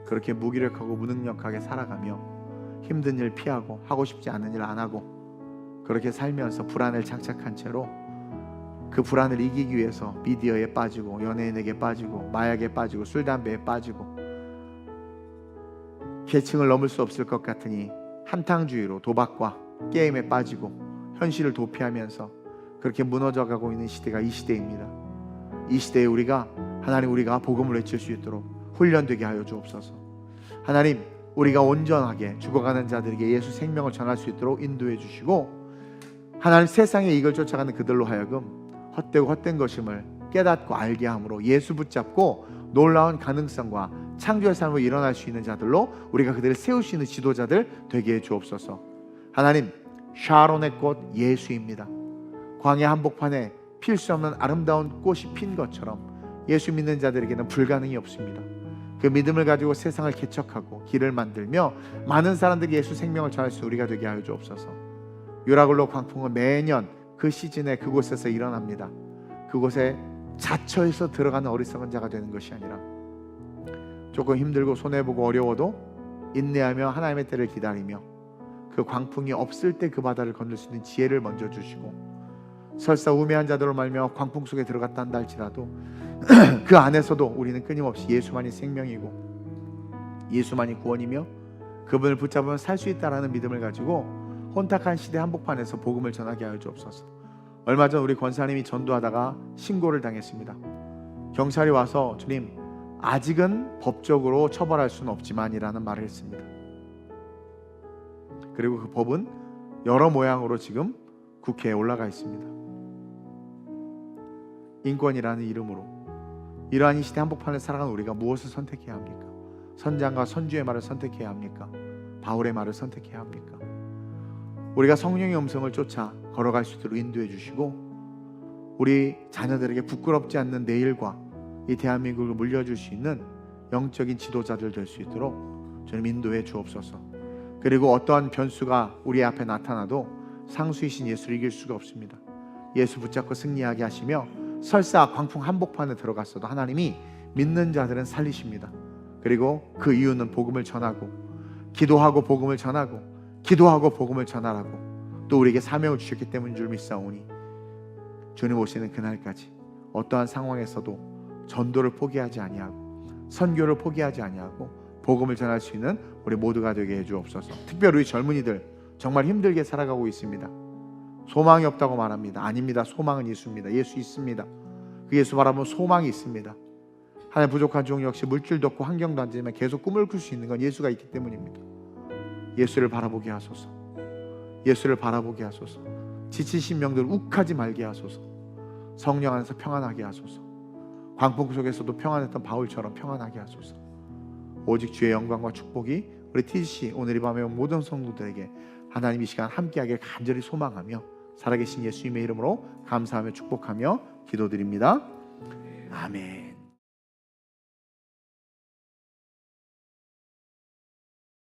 그렇게 무기력하고 무능력하게 살아가며 힘든 일 피하고 하고 싶지 않은 일 안 하고 그렇게 살면서 불안을 장착한 채로 그 불안을 이기기 위해서 미디어에 빠지고 연예인에게 빠지고 마약에 빠지고 술 담배에 빠지고 계층을 넘을 수 없을 것 같으니 한탕주의로 도박과 게임에 빠지고 현실을 도피하면서 그렇게 무너져가고 있는 시대가 이 시대입니다. 이 시대에 우리가 복음을 외칠 수 있도록 훈련되게 하여 주옵소서. 하나님, 우리가 온전하게 죽어가는 자들에게 예수 생명을 전할 수 있도록 인도해 주시고, 하나님, 세상에 이걸 쫓아가는 그들로 하여금 헛되고 헛된 것임을 깨닫고 알게 함으로 예수 붙잡고 놀라운 가능성과 창조의 삶으로 일어날 수 있는 자들로 우리가 그들을 세울 수 있는 지도자들 되게 해 주옵소서. 하나님, 샤론의 꽃 예수입니다. 광야 한복판에 필 수 없는 아름다운 꽃이 핀 것처럼 예수 믿는 자들에게는 불가능이 없습니다. 그 믿음을 가지고 세상을 개척하고 길을 만들며 많은 사람들에게 예수 생명을 전할 수 우리가 되게 하여 주옵소서. 유라굴로 광풍은 매년 그 시즌에 그곳에서 일어납니다. 그곳에 자처해서 들어가는 어리석은 자가 되는 것이 아니라 조금 힘들고 손해보고 어려워도 인내하며 하나님의 때를 기다리며 그 광풍이 없을 때 그 바다를 건널 수 있는 지혜를 먼저 주시고, 설사 우매한 자들로 말며 광풍 속에 들어갔다 한다 할지라도 그 안에서도 우리는 끊임없이 예수만이 생명이고 예수만이 구원이며 그분을 붙잡으면 살 수 있다라는 믿음을 가지고 혼탁한 시대 한복판에서 복음을 전하게 하여 주옵소서. 얼마 전 우리 권사님이 전도하다가 신고를 당했습니다. 경찰이 와서 주님, 아직은 법적으로 처벌할 수는 없지만이라는 말을 했습니다. 그리고 그 법은 여러 모양으로 지금 국회에 올라가 있습니다. 인권이라는 이름으로 이러한 이 시대 한복판을 살아가는 우리가 무엇을 선택해야 합니까? 선장과 선주의 말을 선택해야 합니까? 바울의 말을 선택해야 합니까? 우리가 성령의 음성을 쫓아 걸어갈 수 있도록 인도해 주시고, 우리 자녀들에게 부끄럽지 않는 내일과 이 대한민국을 물려줄 수 있는 영적인 지도자들 될 수 있도록 주님 인도해 주옵소서. 그리고 어떠한 변수가 우리 앞에 나타나도 상수이신 예수를 이길 수가 없습니다. 예수 붙잡고 승리하게 하시며, 설사 광풍 한복판에 들어갔어도 하나님이 믿는 자들은 살리십니다. 그리고 그 이유는 복음을 전하고 기도하고 복음을 전하고 기도하고 복음을 전하라고 또 우리에게 사명을 주셨기 때문인 줄 믿사오니, 주님 오시는 그날까지 어떠한 상황에서도 전도를 포기하지 아니하고 선교를 포기하지 아니하고 복음을 전할 수 있는 우리 모두가 되게 해주옵소서. 특별히 우리 젊은이들 정말 힘들게 살아가고 있습니다. 소망이 없다고 말합니다. 아닙니다. 소망은 예수입니다. 예수 있습니다. 그 예수 바라보면 소망이 있습니다. 하나님, 부족한 종 역시 물질도 없고 환경도 안 되지만 계속 꿈을 꿀 수 있는 건 예수가 있기 때문입니다. 예수를 바라보게 하소서. 예수를 바라보게 하소서. 지친 심령들 욱하지 말게 하소서. 성령 안에서 평안하게 하소서. 광풍 속에서도 평안했던 바울처럼 평안하게 하소서. 오직 주의 영광과 축복이 우리 TC 오늘 이 밤에 모든 성도들에게 하나님 이 시간 함께하길 간절히 소망하며 살아계신 예수님의 이름으로 감사하며 축복하며 기도드립니다. 아멘.